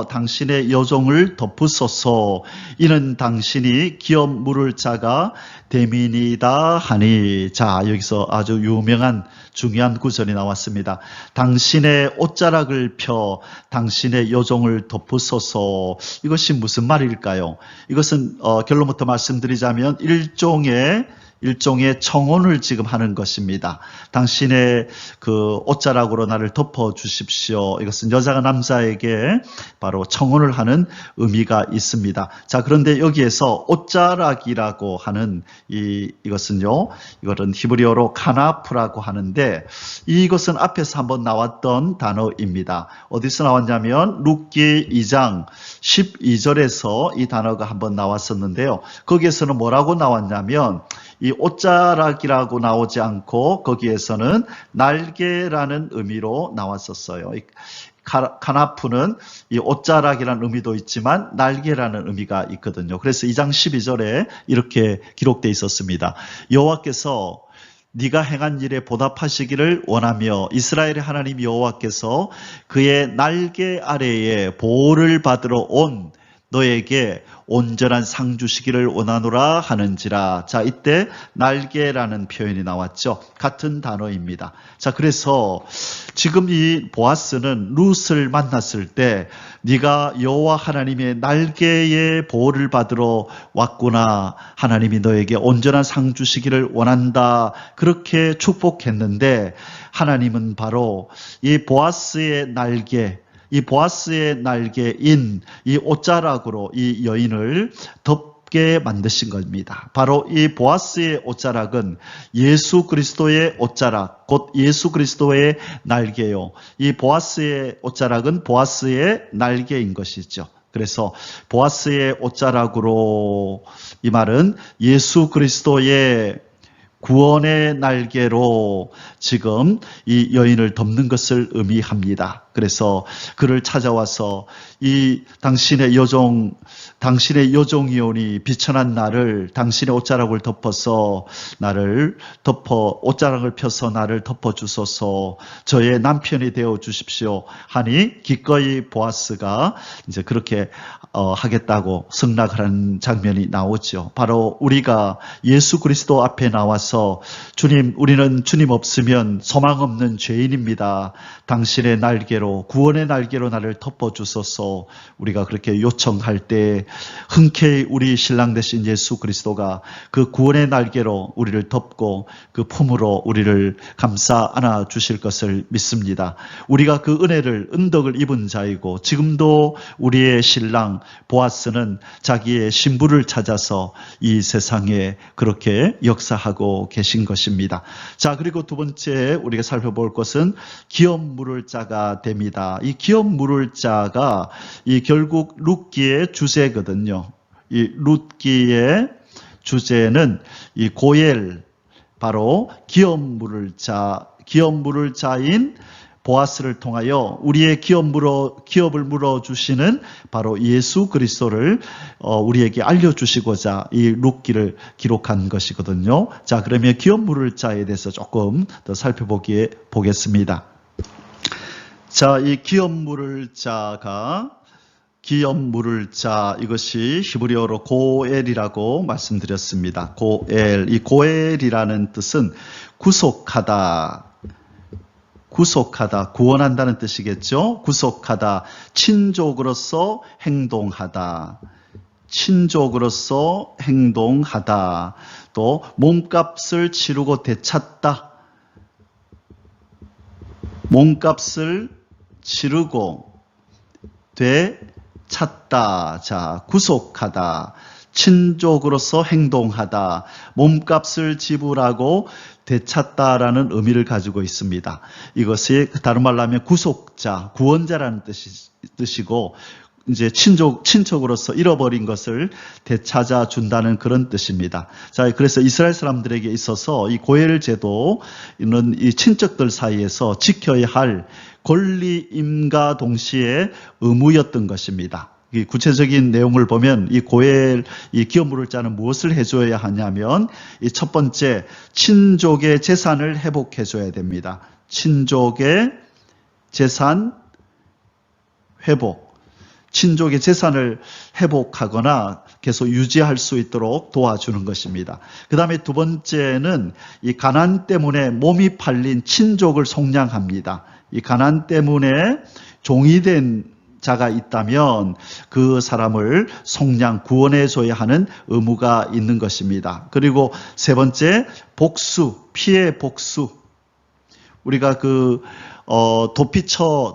당신의 여종을 덮으소서. 이는 당신이 기업 물을 자가 됨이니이다 하니. 자, 여기서 아주 유명한 중요한 구절이 나왔습니다. 당신의 옷자락을 펴 당신의 여종을 덮으소서. 이것이 무슨 말일까요? 이것은 결론부터 말씀드리자면 일종의 청혼을 지금 하는 것입니다. 당신의 그 옷자락으로 나를 덮어 주십시오. 이것은 여자가 남자에게 바로 청혼을 하는 의미가 있습니다. 자, 그런데 여기에서 옷자락이라고 하는 이것은요, 이거는 히브리어로 카나프라고 하는데 이것은 앞에서 한번 나왔던 단어입니다. 어디서 나왔냐면 룻기 2장 12절에서 이 단어가 한번 나왔었는데요. 거기에서는 뭐라고 나왔냐면 이 옷자락이라고 나오지 않고 거기에서는 날개라는 의미로 나왔었어요. 카나프는 이 옷자락이라는 의미도 있지만 날개라는 의미가 있거든요. 그래서 2장 12절에 이렇게 기록되어 있었습니다. 여호와께서 네가 행한 일에 보답하시기를 원하며 이스라엘의 하나님 여호와께서 그의 날개 아래에 보호를 받으러 온 너에게 온전한 상 주시기를 원하노라 하는지라. 자, 이때 날개라는 표현이 나왔죠. 같은 단어입니다. 자, 그래서 지금 이 보아스는 룻을 만났을 때 네가 여호와 하나님의 날개의 보호를 받으러 왔구나. 하나님이 너에게 온전한 상 주시기를 원한다. 그렇게 축복했는데 하나님은 바로 이 보아스의 날개, 이 보아스의 날개인 이 옷자락으로 이 여인을 덮게 만드신 겁니다. 바로 이 보아스의 옷자락은 예수 그리스도의 옷자락, 곧 예수 그리스도의 날개요. 이 보아스의 옷자락은 보아스의 날개인 것이죠. 그래서 보아스의 옷자락으로 이 말은 예수 그리스도의 구원의 날개로 지금 이 여인을 덮는 것을 의미합니다. 그래서 그를 찾아와서 이 당신의 여종이오니 비천한 나를 당신의 옷자락을 덮어서 옷자락을 펴서 나를 덮어주소서. 저의 남편이 되어 주십시오 하니 기꺼이 보아스가 이제 그렇게 하겠다고 승낙하는 장면이 나오죠. 바로 우리가 예수 그리스도 앞에 나와서 주님, 우리는 주님 없으면 소망 없는 죄인입니다. 당신의 날개로 날개로, 구원의 날개로 나를 덮어주소서. 우리가 그렇게 요청할 때 흔쾌히 우리 신랑 되신 예수 그리스도가 그 구원의 날개로 우리를 덮고 그 품으로 우리를 감싸 안아 주실 것을 믿습니다. 우리가 그 은혜를, 은덕을 입은 자이고 지금도 우리의 신랑 보아스는 자기의 신부를 찾아서 이 세상에 그렇게 역사하고 계신 것입니다. 자, 그리고 두 번째 우리가 살펴볼 것은 기업 물을 자가 됩니다. 이 기업 물을 자가 이 결국 룻기의 주제거든요. 이 룻기의 주제는 이 고엘, 바로 기업 물을 자인 보아스를 통하여 우리의 기업을 물어주시는 바로 예수 그리스도를 우리에게 알려주시고자 이 룻기를 기록한 것이거든요. 자, 그러면 기업 물을 자에 대해서 조금 더 살펴보겠습니다. 자, 이 기업 물을 자, 이것이 히브리어로 고엘이라고 말씀드렸습니다. 고엘, 이 고엘이라는 뜻은 구속하다, 구원한다는 뜻이겠죠. 구속하다, 친족으로서 행동하다, 또 몸값을 치르고 되찾다, 몸값을 치르고 되찾다. 자, 구속하다, 친족으로서 행동하다, 몸값을 지불하고 되찾다라는 의미를 가지고 있습니다. 이것이 다른 말로 하면 구속자, 구원자라는 뜻이고 이제 친척으로서 잃어버린 것을 되찾아 준다는 그런 뜻입니다. 자, 그래서 이스라엘 사람들에게 있어서 이 고엘 제도는 이 친척들 사이에서 지켜야 할 권리임과 동시에 의무였던 것입니다. 이 구체적인 내용을 보면 이 고엘, 이 기업 물을 자는 무엇을 해줘야 하냐면 이 첫 번째, 친족의 재산을 회복해줘야 됩니다. 친족의 재산 회복. 친족의 재산을 회복하거나 계속 유지할 수 있도록 도와주는 것입니다. 그 다음에 두 번째는 이 가난 때문에 몸이 팔린 친족을 속량합니다. 이 가난 때문에 종이 된 자가 있다면 그 사람을 속량, 구원해줘야 하는 의무가 있는 것입니다. 그리고 세 번째, 복수, 피해 복수. 우리가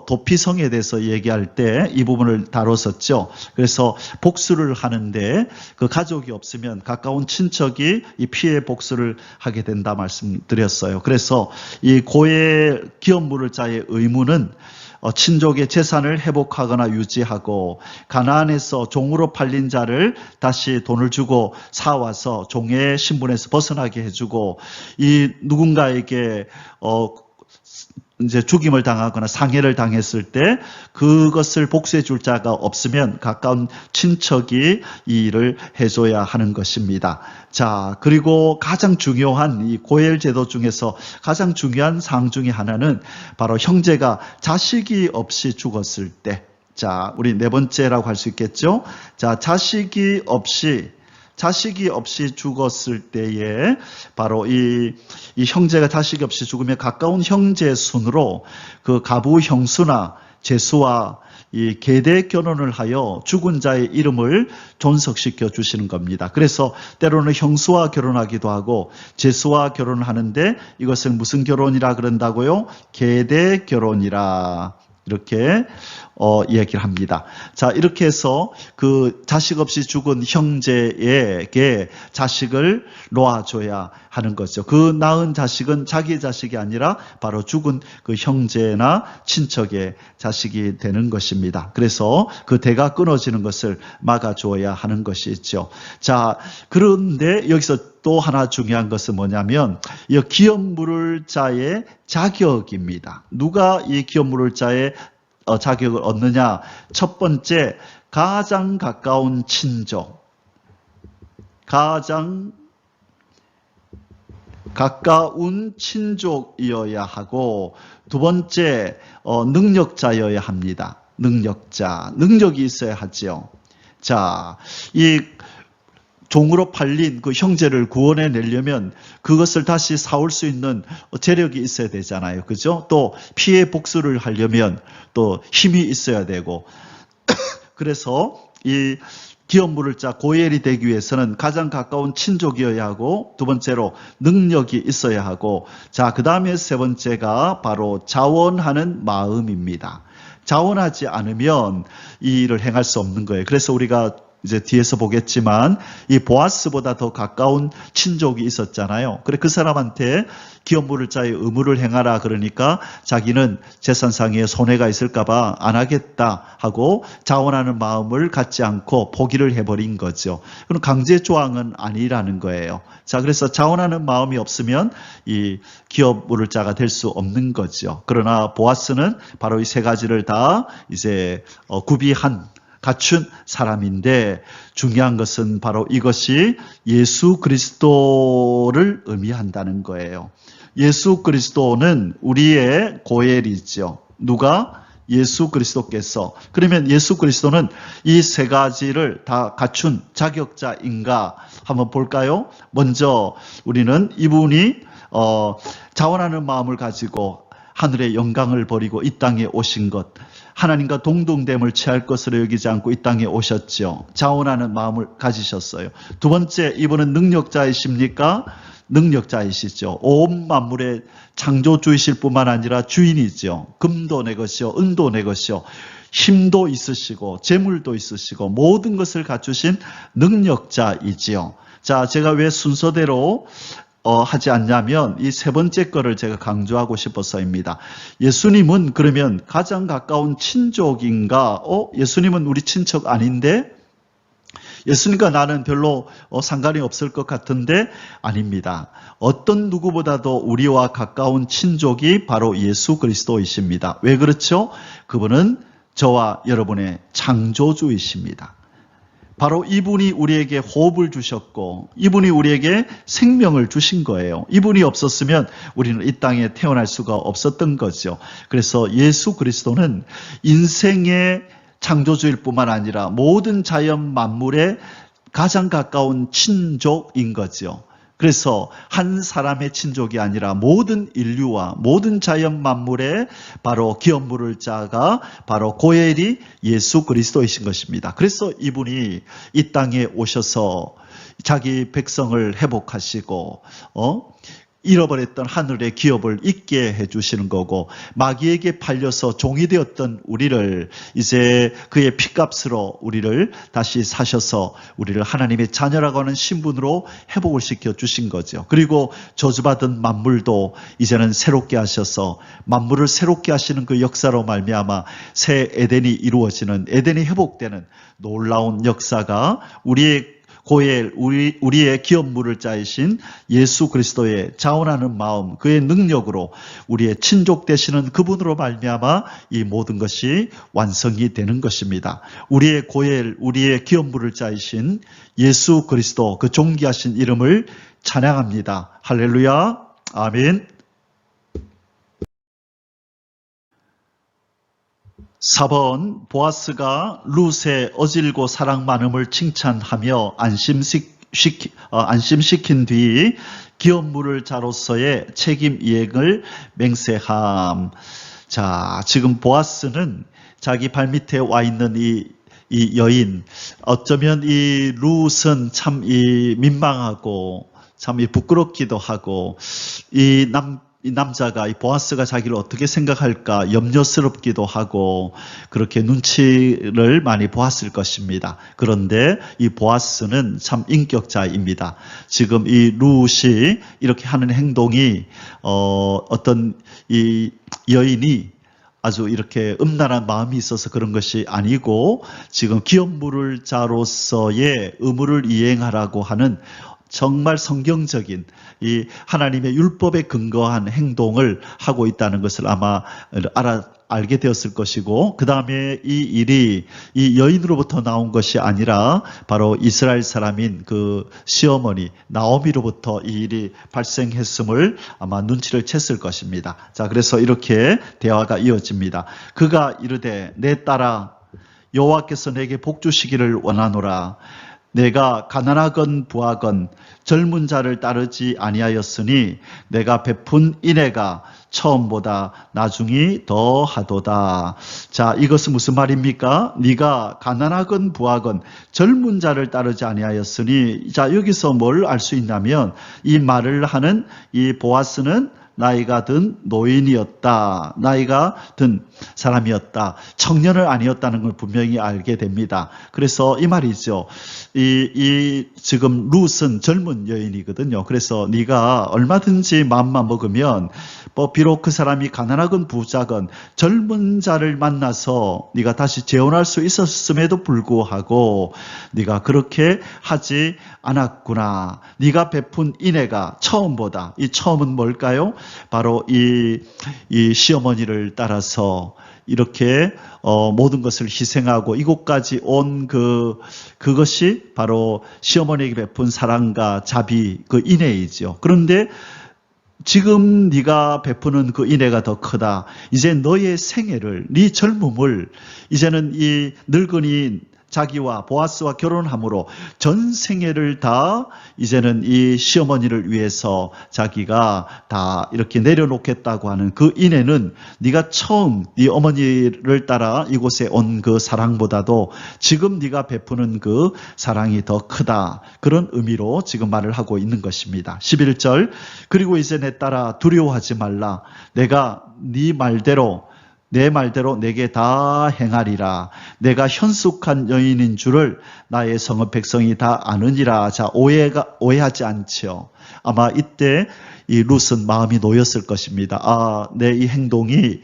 도피성에 대해서 얘기할 때 이 부분을 다뤘었죠. 그래서 복수를 하는데 그 가족이 없으면 가까운 친척이 이 피해 복수를 하게 된다 말씀드렸어요. 그래서 이 고엘 기업 물을 자의 의무는 친족의 재산을 회복하거나 유지하고 가나안에서 종으로 팔린 자를 다시 돈을 주고 사와서 종의 신분에서 벗어나게 해주고 이 누군가에게 이제 죽임을 당하거나 상해를 당했을 때 그것을 복수해 줄 자가 없으면 가까운 친척이 이 일을 해줘야 하는 것입니다. 자, 그리고 가장 중요한 이 고엘 제도 중에서 가장 중요한 사항 중에 하나는 바로 형제가 자식이 없이 죽었을 때, 자, 우리 네 번째라고 할 수 있겠죠. 자, 자식이 없이 죽었을 때에 바로 이 형제가 자식이 없이 죽으면 가까운 형제 순으로 그 가부 형수나 제수와 이 계대 결혼을 하여 죽은 자의 이름을 존속시켜 주시는 겁니다. 그래서 때로는 형수와 결혼하기도 하고 제수와 결혼을 하는데 이것을 무슨 결혼이라 그런다고요? 계대 결혼이라. 이렇게 이야기를 합니다. 자, 이렇게 해서 그 자식 없이 죽은 형제에게 자식을 놓아줘야 하는 거죠. 그 낳은 자식은 자기 자식이 아니라 바로 죽은 그 형제나 친척의 자식이 되는 것입니다. 그래서 그 대가 끊어지는 것을 막아줘야 하는 것이죠. 자, 그런데 여기서 또 하나 중요한 것은 뭐냐면 이 기업 물을 자의 자격입니다. 누가 이 기업 물을 자의 자격을 얻느냐? 첫 번째, 가장 가까운 친족, 가장 가까운 친족이어야 하고, 두 번째, 능력자여야 합니다. 능력자, 능력이 있어야 하죠. 자, 이 종으로 팔린 그 형제를 구원해 내려면 그것을 다시 사올 수 있는 재력이 있어야 되잖아요. 그죠? 또 피해 복수를 하려면 또 힘이 있어야 되고 그래서 이 기업물을자 고엘이 되기 위해서는 가장 가까운 친족이어야 하고 두 번째로 능력이 있어야 하고 자, 그 다음에 세 번째가 바로 자원하는 마음입니다. 자원하지 않으면 이 일을 행할 수 없는 거예요. 그래서 우리가 이제 뒤에서 보겠지만 이 보아스보다 더 가까운 친족이 있었잖아요. 그래 그 사람한테 기업물을 자의 의무를 행하라 그러니까 자기는 재산상의 손해가 있을까 봐 안 하겠다 하고 자원하는 마음을 갖지 않고 포기를 해버린 거죠. 그럼 강제 조항은 아니라는 거예요. 자, 그래서 자원하는 마음이 없으면 이 기업물을 자가 될 수 없는 거죠. 그러나 보아스는 바로 이 세 가지를 다 이제 갖춘 사람인데 중요한 것은 바로 이것이 예수 그리스도를 의미한다는 거예요. 예수 그리스도는 우리의 고엘이죠. 누가? 예수 그리스도께서. 그러면 예수 그리스도는 이 세 가지를 다 갖춘 자격자인가 한번 볼까요? 먼저 우리는 이분이 자원하는 마음을 가지고 하늘의 영광을 버리고 이 땅에 오신 것, 하나님과 동등됨을 취할 것으로 여기지 않고 이 땅에 오셨죠. 자원하는 마음을 가지셨어요. 두 번째, 이분은 능력자이십니까? 능력자이시죠. 온 만물의 창조주이실 뿐만 아니라 주인이죠. 금도 내 것이요, 은도 내 것이요, 힘도 있으시고 재물도 있으시고 모든 것을 갖추신 능력자이지요. 자, 제가 왜 순서대로 하지 않냐면 이 세 번째 거를 제가 강조하고 싶어서입니다. 예수님은 그러면 가장 가까운 친족인가? 예수님은 우리 친척 아닌데? 예수님과 나는 별로 상관이 없을 것 같은데 아닙니다. 어떤 누구보다도 우리와 가까운 친족이 바로 예수 그리스도이십니다. 왜 그렇죠? 그분은 저와 여러분의 창조주이십니다. 바로 이분이 우리에게 호흡을 주셨고 이분이 우리에게 생명을 주신 거예요. 이분이 없었으면 우리는 이 땅에 태어날 수가 없었던 거죠. 그래서 예수 그리스도는 인생의 창조주일 뿐만 아니라 모든 자연 만물의 가장 가까운 친족인 거죠. 그래서 한 사람의 친족이 아니라 모든 인류와 모든 자연 만물의 바로 기업물을 자가 바로 고엘이 예수 그리스도이신 것입니다. 그래서 이분이 이 땅에 오셔서 자기 백성을 회복하시고 잃어버렸던 하늘의 기업을 잊게 해주시는 거고 마귀에게 팔려서 종이 되었던 우리를 이제 그의 피값으로 우리를 다시 사셔서 우리를 하나님의 자녀라고 하는 신분으로 회복을 시켜주신 거죠. 그리고 저주받은 만물도 이제는 새롭게 하셔서 만물을 새롭게 하시는 그 역사로 말미암아 새 에덴이 이루어지는 에덴이 회복되는 놀라운 역사가 우리의 고엘, 우리의 기업물을 짜이신 예수 그리스도의 자원하는 마음, 그의 능력으로 우리의 친족 되시는 그분으로 말미암아 이 모든 것이 완성이 되는 것입니다. 우리의 고엘, 우리의 기업물을 짜이신 예수 그리스도 그 존귀하신 이름을 찬양합니다. 할렐루야, 아멘. 4번 보아스가 룻의 어질고 사랑 많음을 칭찬하며 안심시킨 뒤 기업물을 자로서의 책임 이행을 맹세함. 자, 지금 보아스는 자기 발밑에 와 있는 이 여인, 어쩌면 이 룻은 참 민망하고 참 부끄럽기도 하고 이 남자가, 이 보아스가 자기를 어떻게 생각할까 염려스럽기도 하고 그렇게 눈치를 많이 보았을 것입니다. 그런데 이 보아스는 참 인격자입니다. 지금 이 룻이 이렇게 하는 행동이 어떤 이 여인이 아주 이렇게 음란한 마음이 있어서 그런 것이 아니고 지금 기업물을 자로서의 의무를 이행하라고 하는 정말 성경적인 이 하나님의 율법에 근거한 행동을 하고 있다는 것을 아마 알게 되었을 것이고 그 다음에 이 일이 이 여인으로부터 나온 것이 아니라 바로 이스라엘 사람인 그 시어머니 나오미로부터 이 일이 발생했음을 아마 눈치를 챘을 것입니다. 자, 그래서 이렇게 대화가 이어집니다. 그가 이르되 내 딸아 여호와께서 내게 복 주시기를 원하노라. 내가 가난하건 부하건 젊은 자를 따르지 아니하였으니 내가 베푼 인애가 처음보다 나중이 더하도다. 자, 이것은 무슨 말입니까? 네가 가난하건 부하건 젊은 자를 따르지 아니하였으니, 자, 여기서 뭘 알 수 있냐면 이 말을 하는 이 보아스는 나이가 든 노인이었다. 나이가 든 사람이었다. 청년을 아니었다는 걸 분명히 알게 됩니다. 그래서 이 말이죠. 지금 룻은 젊은 여인이거든요. 그래서 네가 얼마든지 마음만 먹으면 비록 그 사람이 가난하건 부자건 젊은 자를 만나서 네가 다시 재혼할 수 있었음에도 불구하고 네가 그렇게 하지 않았구나. 네가 베푼 인애가 처음보다, 이 처음은 뭘까요? 바로 이 시어머니를 따라서 이렇게 모든 것을 희생하고 이곳까지 온 그것이 바로 시어머니에게 베푼 사랑과 자비, 그 인애이죠. 그런데 지금 네가 베푸는 그 인애가 더 크다. 이제 너의 생애를, 네 젊음을 이제는 이 늙은이 자기와 보아스와 결혼함으로 전 생애를 다 이제는 이 시어머니를 위해서 자기가 다 이렇게 내려놓겠다고 하는 그 인애는 네가 처음 네 어머니를 따라 이곳에 온 그 사랑보다도 지금 네가 베푸는 그 사랑이 더 크다. 그런 의미로 지금 말을 하고 있는 것입니다. 11절, 그리고 이제 내 딸아 두려워하지 말라. 내가 내 말대로 내게 다 행하리라. 내가 현숙한 여인인 줄을 나의 성읍 백성이 다 아느니라. 자, 오해하지 않죠. 아마 이때 이 룻은 마음이 놓였을 것입니다. 아, 내 이 행동이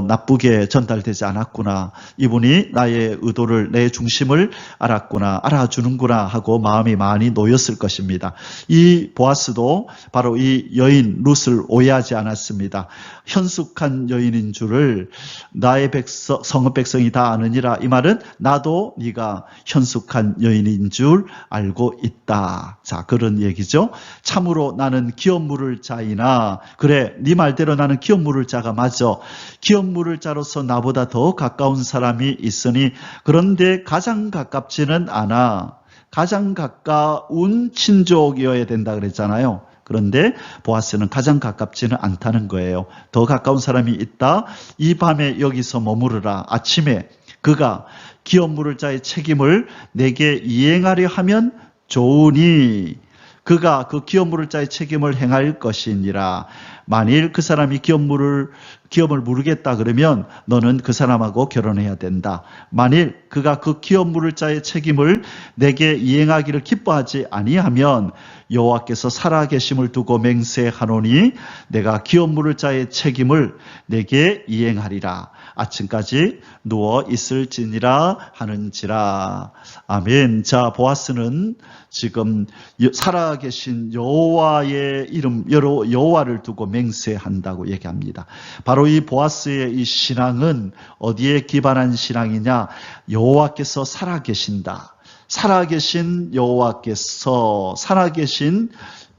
나쁘게 전달되지 않았구나. 이분이 나의 의도를, 내 중심을 알았구나, 알아주는구나 하고 마음이 많이 놓였을 것입니다. 이 보아스도 바로 이 여인 룻을 오해하지 않았습니다. 현숙한 여인인 줄을 나의 성읍 백성이 다 아느니라. 이 말은 나도 네가 현숙한 여인인 줄 알고 있다. 자, 그런 얘기죠. 참으로 나는 기업 물을 자이나, 그래, 네 말대로 나는 기업 물을 자가 맞아. 기업 물을 자로서 나보다 더 가까운 사람이 있으니, 그런데 가장 가깝지는 않아. 가장 가까운 친족이어야 된다 그랬잖아요. 그런데 보아스는 가장 가깝지는 않다는 거예요. 더 가까운 사람이 있다. 이 밤에 여기서 머무르라. 아침에 그가 기업 물을 자의 책임을 내게 이행하려 하면 좋으니, 그가 그 기업 물을 자의 책임을 행할 것이니라. 만일 그 사람이 기업을 물으겠다 그러면 너는 그 사람하고 결혼해야 된다. 만일 그가 그 기업 물을 자의 책임을 내게 이행하기를 기뻐하지 아니하면 여호와께서 살아계심을 두고 맹세하노니 내가 기업 물을 자의 책임을 내게 이행하리라. 아침까지 누워 있을지니라 하는지라. 아멘. 자, 보아스는 지금 살아계신 여호와의 이름, 여호와를 두고 맹세한다고 얘기합니다. 바로 이 보아스의 이 신앙은 어디에 기반한 신앙이냐? 여호와께서 살아계신다. 살아계신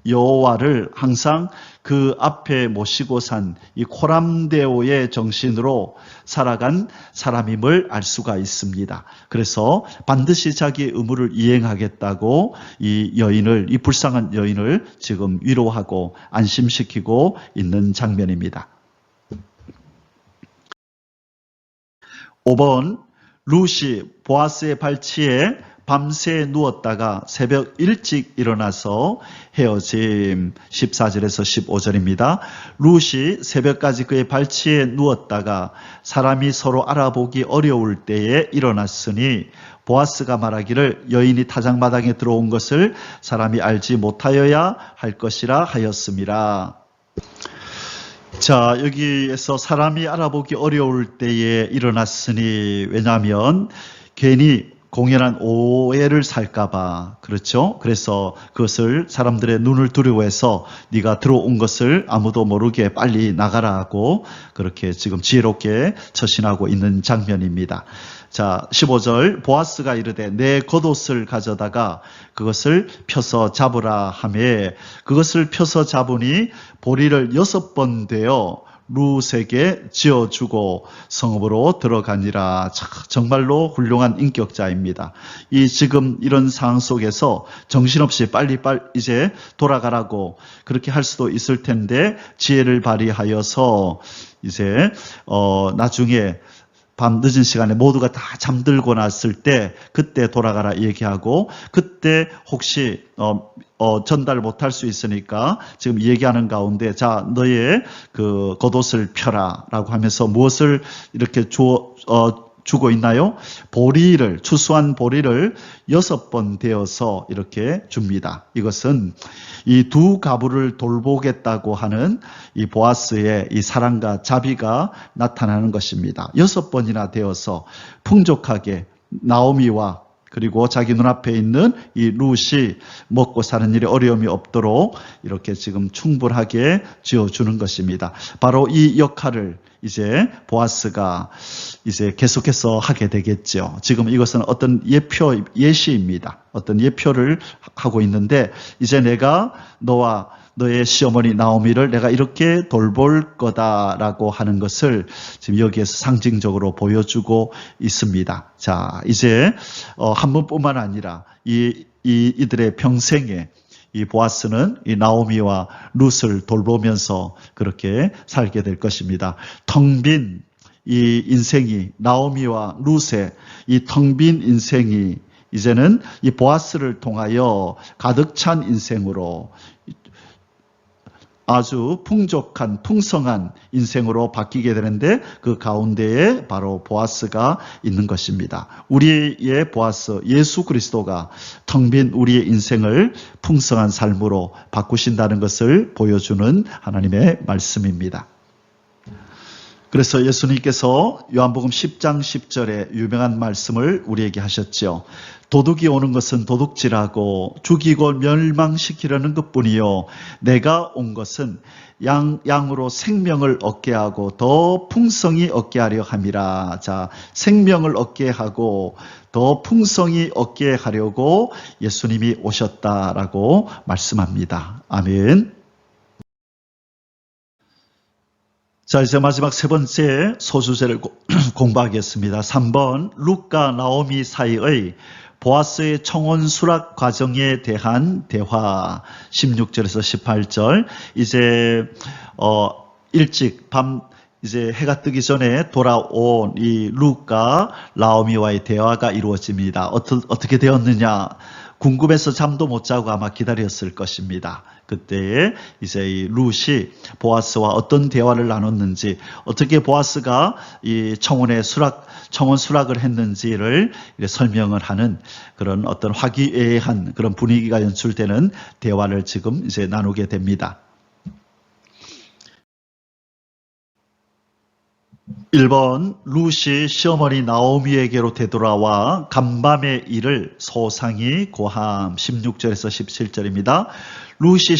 여호와를 항상 그 앞에 모시고 산 이 코람데오의 정신으로 살아간 사람임을 알 수가 있습니다. 그래서 반드시 자기의 의무를 이행하겠다고 이 불쌍한 여인을 지금 위로하고 안심시키고 있는 장면입니다. 5번, 룻이 보아스의 발치에 밤새 누웠다가 새벽 일찍 일어나서 헤어짐. 14절에서 15절입니다. 룻이 새벽까지 그의 발치에 누웠다가 사람이 서로 알아보기 어려울 때에 일어났으니 보아스가 말하기를 여인이 타작마당에 들어온 것을 사람이 알지 못하여야 할 것이라 하였음이라. 자, 여기에서 사람이 알아보기 어려울 때에 일어났으니, 왜냐하면 괜히 공연한 오해를 살까봐, 그렇죠? 그래서 그것을 사람들의 눈을 두려워해서 네가 들어온 것을 아무도 모르게 빨리 나가라 하고 그렇게 지금 지혜롭게 처신하고 있는 장면입니다. 자, 15절, 보아스가 이르되 내 겉옷을 가져다가 그것을 펴서 잡으라 하매 그것을 펴서 잡으니 보리를 6번 되어 룻에게 지어주고 성읍으로 들어가니라. 정말로 훌륭한 인격자입니다. 이 지금 이런 상황 속에서 정신없이 빨리 이제 돌아가라고 그렇게 할 수도 있을 텐데 지혜를 발휘하여서 이제 나중에 밤 늦은 시간에 모두가 다 잠들고 났을 때 그때 돌아가라 얘기하고, 그때 혹시 전달 못할 수 있으니까 지금 얘기하는 가운데 자 너의 그 겉옷을 펴라라고 하면서 무엇을 이렇게 주고 있나요? 보리를, 추수한 보리를 6번 되어서 이렇게 줍니다. 이것은 이 두 가부를 돌보겠다고 하는 이 보아스의 이 사랑과 자비가 나타나는 것입니다. 6번이나 되어서 풍족하게 나오미와 그리고 자기 눈앞에 있는 이 룻이 먹고 사는 일에 어려움이 없도록 이렇게 지금 충분하게 지어주는 것입니다. 바로 이 역할을 이제 보아스가 이제 계속해서 하게 되겠죠. 지금 이것은 어떤 예시입니다. 어떤 예표를 하고 있는데, 이제 내가 너와 너의 시어머니 나오미를 내가 이렇게 돌볼 거다라고 하는 것을 지금 여기에서 상징적으로 보여주고 있습니다. 자, 이제 한 번뿐만 아니라 이들의 평생에 이 보아스는 이 나오미와 룻을 돌보면서 그렇게 살게 될 것입니다. 텅 빈 이 인생이, 나오미와 룻의 이 텅 빈 인생이 이제는 이 보아스를 통하여 가득 찬 인생으로, 아주 풍족한 풍성한 인생으로 바뀌게 되는데 그 가운데에 바로 보아스가 있는 것입니다. 우리의 보아스 예수 그리스도가 텅 빈 우리의 인생을 풍성한 삶으로 바꾸신다는 것을 보여주는 하나님의 말씀입니다. 그래서 예수님께서 요한복음 10장 10절에 유명한 말씀을 우리에게 하셨죠. 도둑이 오는 것은 도둑질하고 죽이고 멸망시키려는 것뿐이요 내가 온 것은 양으로 생명을 얻게 하고 더 풍성히 얻게 하려 함이라. 자, 생명을 얻게 하고 더 풍성히 얻게 하려고 예수님이 오셨다라고 말씀합니다. 아멘. 자, 이제 마지막 세 번째 소주제를 공부하겠습니다. 3번 룻과 나오미 사이의 보아스의 청혼 수락 과정에 대한 대화. 16절에서 18절. 이제 일찍 밤 이제 해가 뜨기 전에 돌아온 이 룻과 나오미와의 대화가 이루어집니다. 어떻게 되었느냐? 궁금해서 잠도 못 자고 아마 기다렸을 것입니다. 그때에 이제 이 룻이 보아스와 어떤 대화를 나눴는지, 어떻게 보아스가 이 청혼 수락을 했는지를 설명을 하는 그런 어떤 화기애애한 그런 분위기가 연출되는 대화를 지금 이제 나누게 됩니다. 1번 룻이 시어머니 나오미에게로 되돌아와 간밤의 일을 소상히 고함. 16절에서 17절입니다. 룻이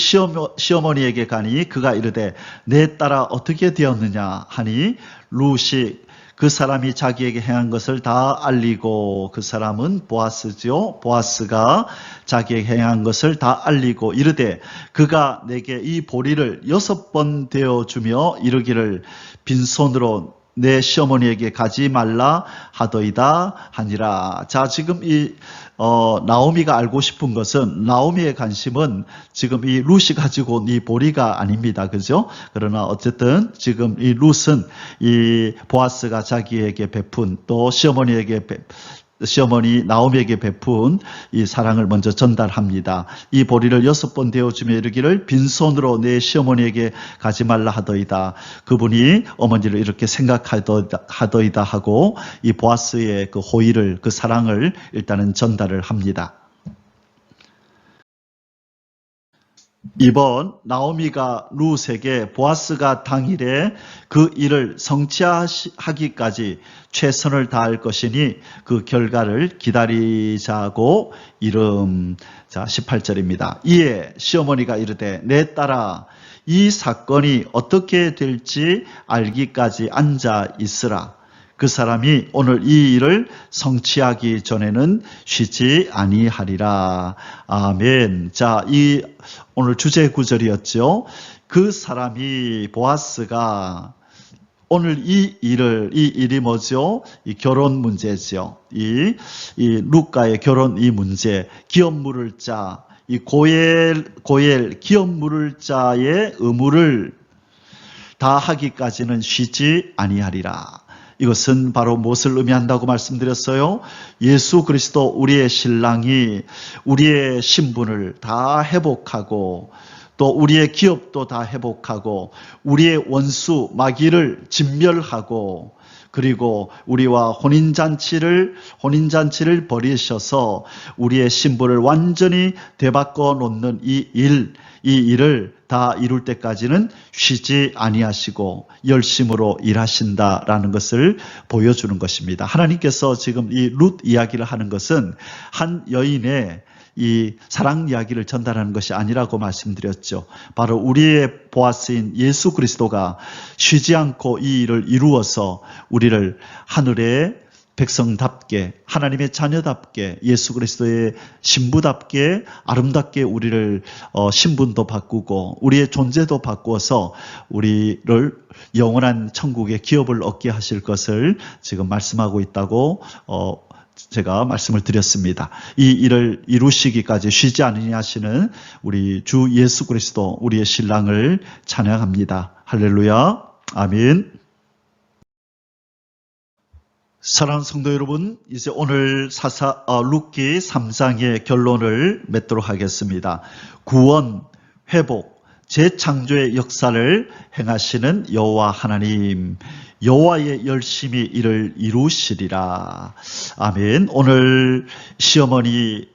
시어머니에게 가니 그가 이르되 내 딸아 어떻게 되었느냐 하니 룻이 그 사람이 자기에게 행한 것을 다 알리고, 그 사람은 보아스죠. 보아스가 자기에게 행한 것을 다 알리고 이르되 그가 내게 이 보리를 6번 되어주며 이르기를 빈손으로 내 시어머니에게 가지 말라 하더이다 하니라. 자, 지금 이 나오미가 알고 싶은 것은, 나오미의 관심은 지금 이 룻이 가지고 온 이 보리가 아닙니다. 그죠? 그러나 어쨌든 지금 이 룻은 이 보아스가 자기에게 베푼, 또 시어머니 나오미에게 베푼 이 사랑을 먼저 전달합니다. 이 보리를 6번 되어주며 이르기를 빈손으로 내 시어머니에게 가지 말라 하더이다. 그분이 어머니를 이렇게 생각하더이다 하고 이 보아스의 그 호의를, 그 사랑을 일단은 전달을 합니다. 2번 나오미가 룻에게 보아스가 당일에 그 일을 성취하기까지 최선을 다할 것이니 그 결과를 기다리자고 이름. 자, 18절입니다. 이에 시어머니가 이르되 내 딸아 이 사건이 어떻게 될지 알기까지 앉아 있으라. 그 사람이 오늘 이 일을 성취하기 전에는 쉬지 아니하리라. 아멘. 자, 이 오늘 주제 구절이었죠. 그 사람이 보아스가 오늘 이 일이 뭐죠? 이 결혼 문제죠. 이 루카의 결혼 이 문제, 기업 물을 자, 이 고엘 기업 물을 자의 의무를 다 하기까지는 쉬지 아니하리라. 이것은 바로 무엇을 의미한다고 말씀드렸어요? 예수 그리스도 우리의 신랑이 우리의 신분을 다 회복하고 또 우리의 기업도 다 회복하고 우리의 원수 마귀를 진멸하고 그리고 우리와 혼인잔치를 벌이셔서 우리의 신분을 완전히 되바꿔 놓는 이 일을 다 이룰 때까지는 쉬지 아니하시고 열심으로 일하신다라는 것을 보여주는 것입니다. 하나님께서 지금 이 룻 이야기를 하는 것은 한 여인의 이 사랑 이야기를 전달하는 것이 아니라고 말씀드렸죠. 바로 우리의 보아스인 예수 그리스도가 쉬지 않고 이 일을 이루어서 우리를 하늘의 백성답게 하나님의 자녀답게 예수 그리스도의 신부답게 아름답게 우리를 신분도 바꾸고 우리의 존재도 바꾸어서 우리를 영원한 천국의 기업을 얻게 하실 것을 지금 말씀하고 있다고 제가 말씀을 드렸습니다. 이 일을 이루시기까지 쉬지 않으냐 하시는 우리 주 예수 그리스도 우리의 신랑을 찬양합니다. 할렐루야. 아멘. 사랑하는 성도 여러분, 이제 오늘 룻기 3장의 결론을 맺도록 하겠습니다. 구원, 회복, 재창조의 역사를 행하시는 여호와 하나님, 여호와의 열심히 이를 이루시리라. 아멘. 오늘 시어머니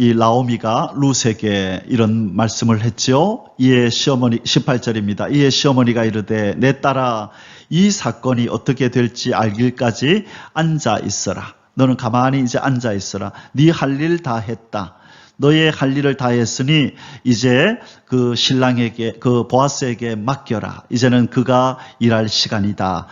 이 나오미가 룻에게 이런 말씀을 했죠. 이에 시어머니 18절입니다. 이에 시어머니가 이르되 내 딸아 이 사건이 어떻게 될지 알길까지 앉아 있어라. 너는 가만히 이제 앉아 있어라. 네 할 일 다 했다. 너의 할 일을 다 했으니 이제 그 신랑에게 그 보아스에게 맡겨라. 이제는 그가 일할 시간이다.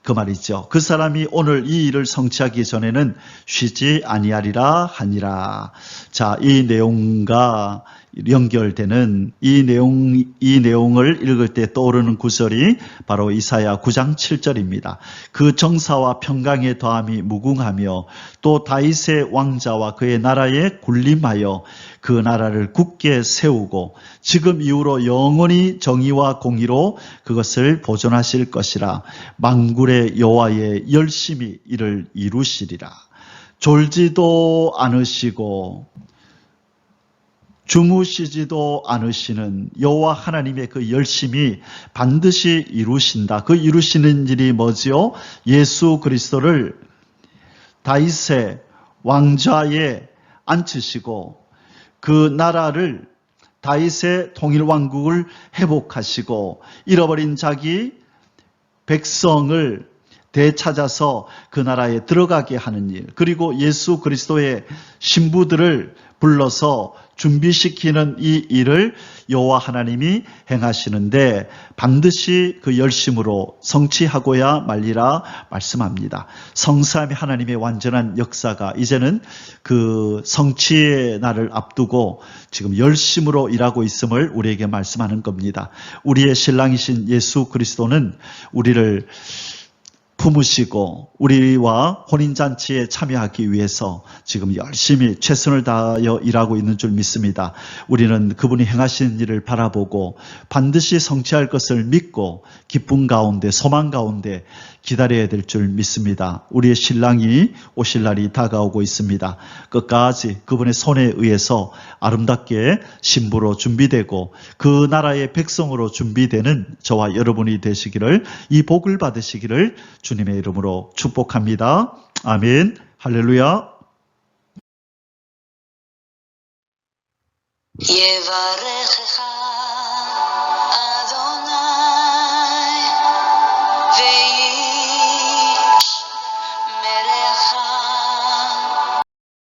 그 말이죠. 그 사람이 오늘 이 일을 성취하기 전에는 쉬지 아니하리라 하니라. 자, 이 내용과 연결되는 이 내용을 읽을 때 떠오르는 구절이 바로 이사야 9장 7절입니다. 그 정사와 평강의 더함이 무궁하며 또 다윗의 왕자와 그의 나라에 군림하여 그 나라를 굳게 세우고 지금 이후로 영원히 정의와 공의로 그것을 보존하실 것이라. 만군의 여호와의 열심히 이를 이루시리라. 졸지도 않으시고 주무시지도 않으시는 여호와 하나님의 그 열심이 반드시 이루신다. 그 이루시는 일이 뭐지요? 예수 그리스도를 다윗의 왕좌에 앉히시고 그 나라를 다윗의 통일 왕국을 회복하시고 잃어버린 자기 백성을 되찾아서 그 나라에 들어가게 하는 일, 그리고 예수 그리스도의 신부들을 불러서 준비시키는 이 일을 여호와 하나님이 행하시는데 반드시 그 열심으로 성취하고야 말리라 말씀합니다. 성삼위 하나님의 완전한 역사가 이제는 그 성취의 날을 앞두고 지금 열심으로 일하고 있음을 우리에게 말씀하는 겁니다. 우리의 신랑이신 예수 그리스도는 우리를 품으시고 우리와 혼인잔치에 참여하기 위해서 지금 열심히 최선을 다하여 일하고 있는 줄 믿습니다. 우리는 그분이 행하신 일을 바라보고 반드시 성취할 것을 믿고 기쁨 가운데 소망 가운데 기다려야 될 줄 믿습니다. 우리의 신랑이 오실 날이 다가오고 있습니다. 끝까지 그분의 손에 의해서 아름답게 신부로 준비되고 그 나라의 백성으로 준비되는 저와 여러분이 되시기를, 이 복을 받으시기를 주님의 이름으로 축복합니다. 아멘. 할렐루야. יברכך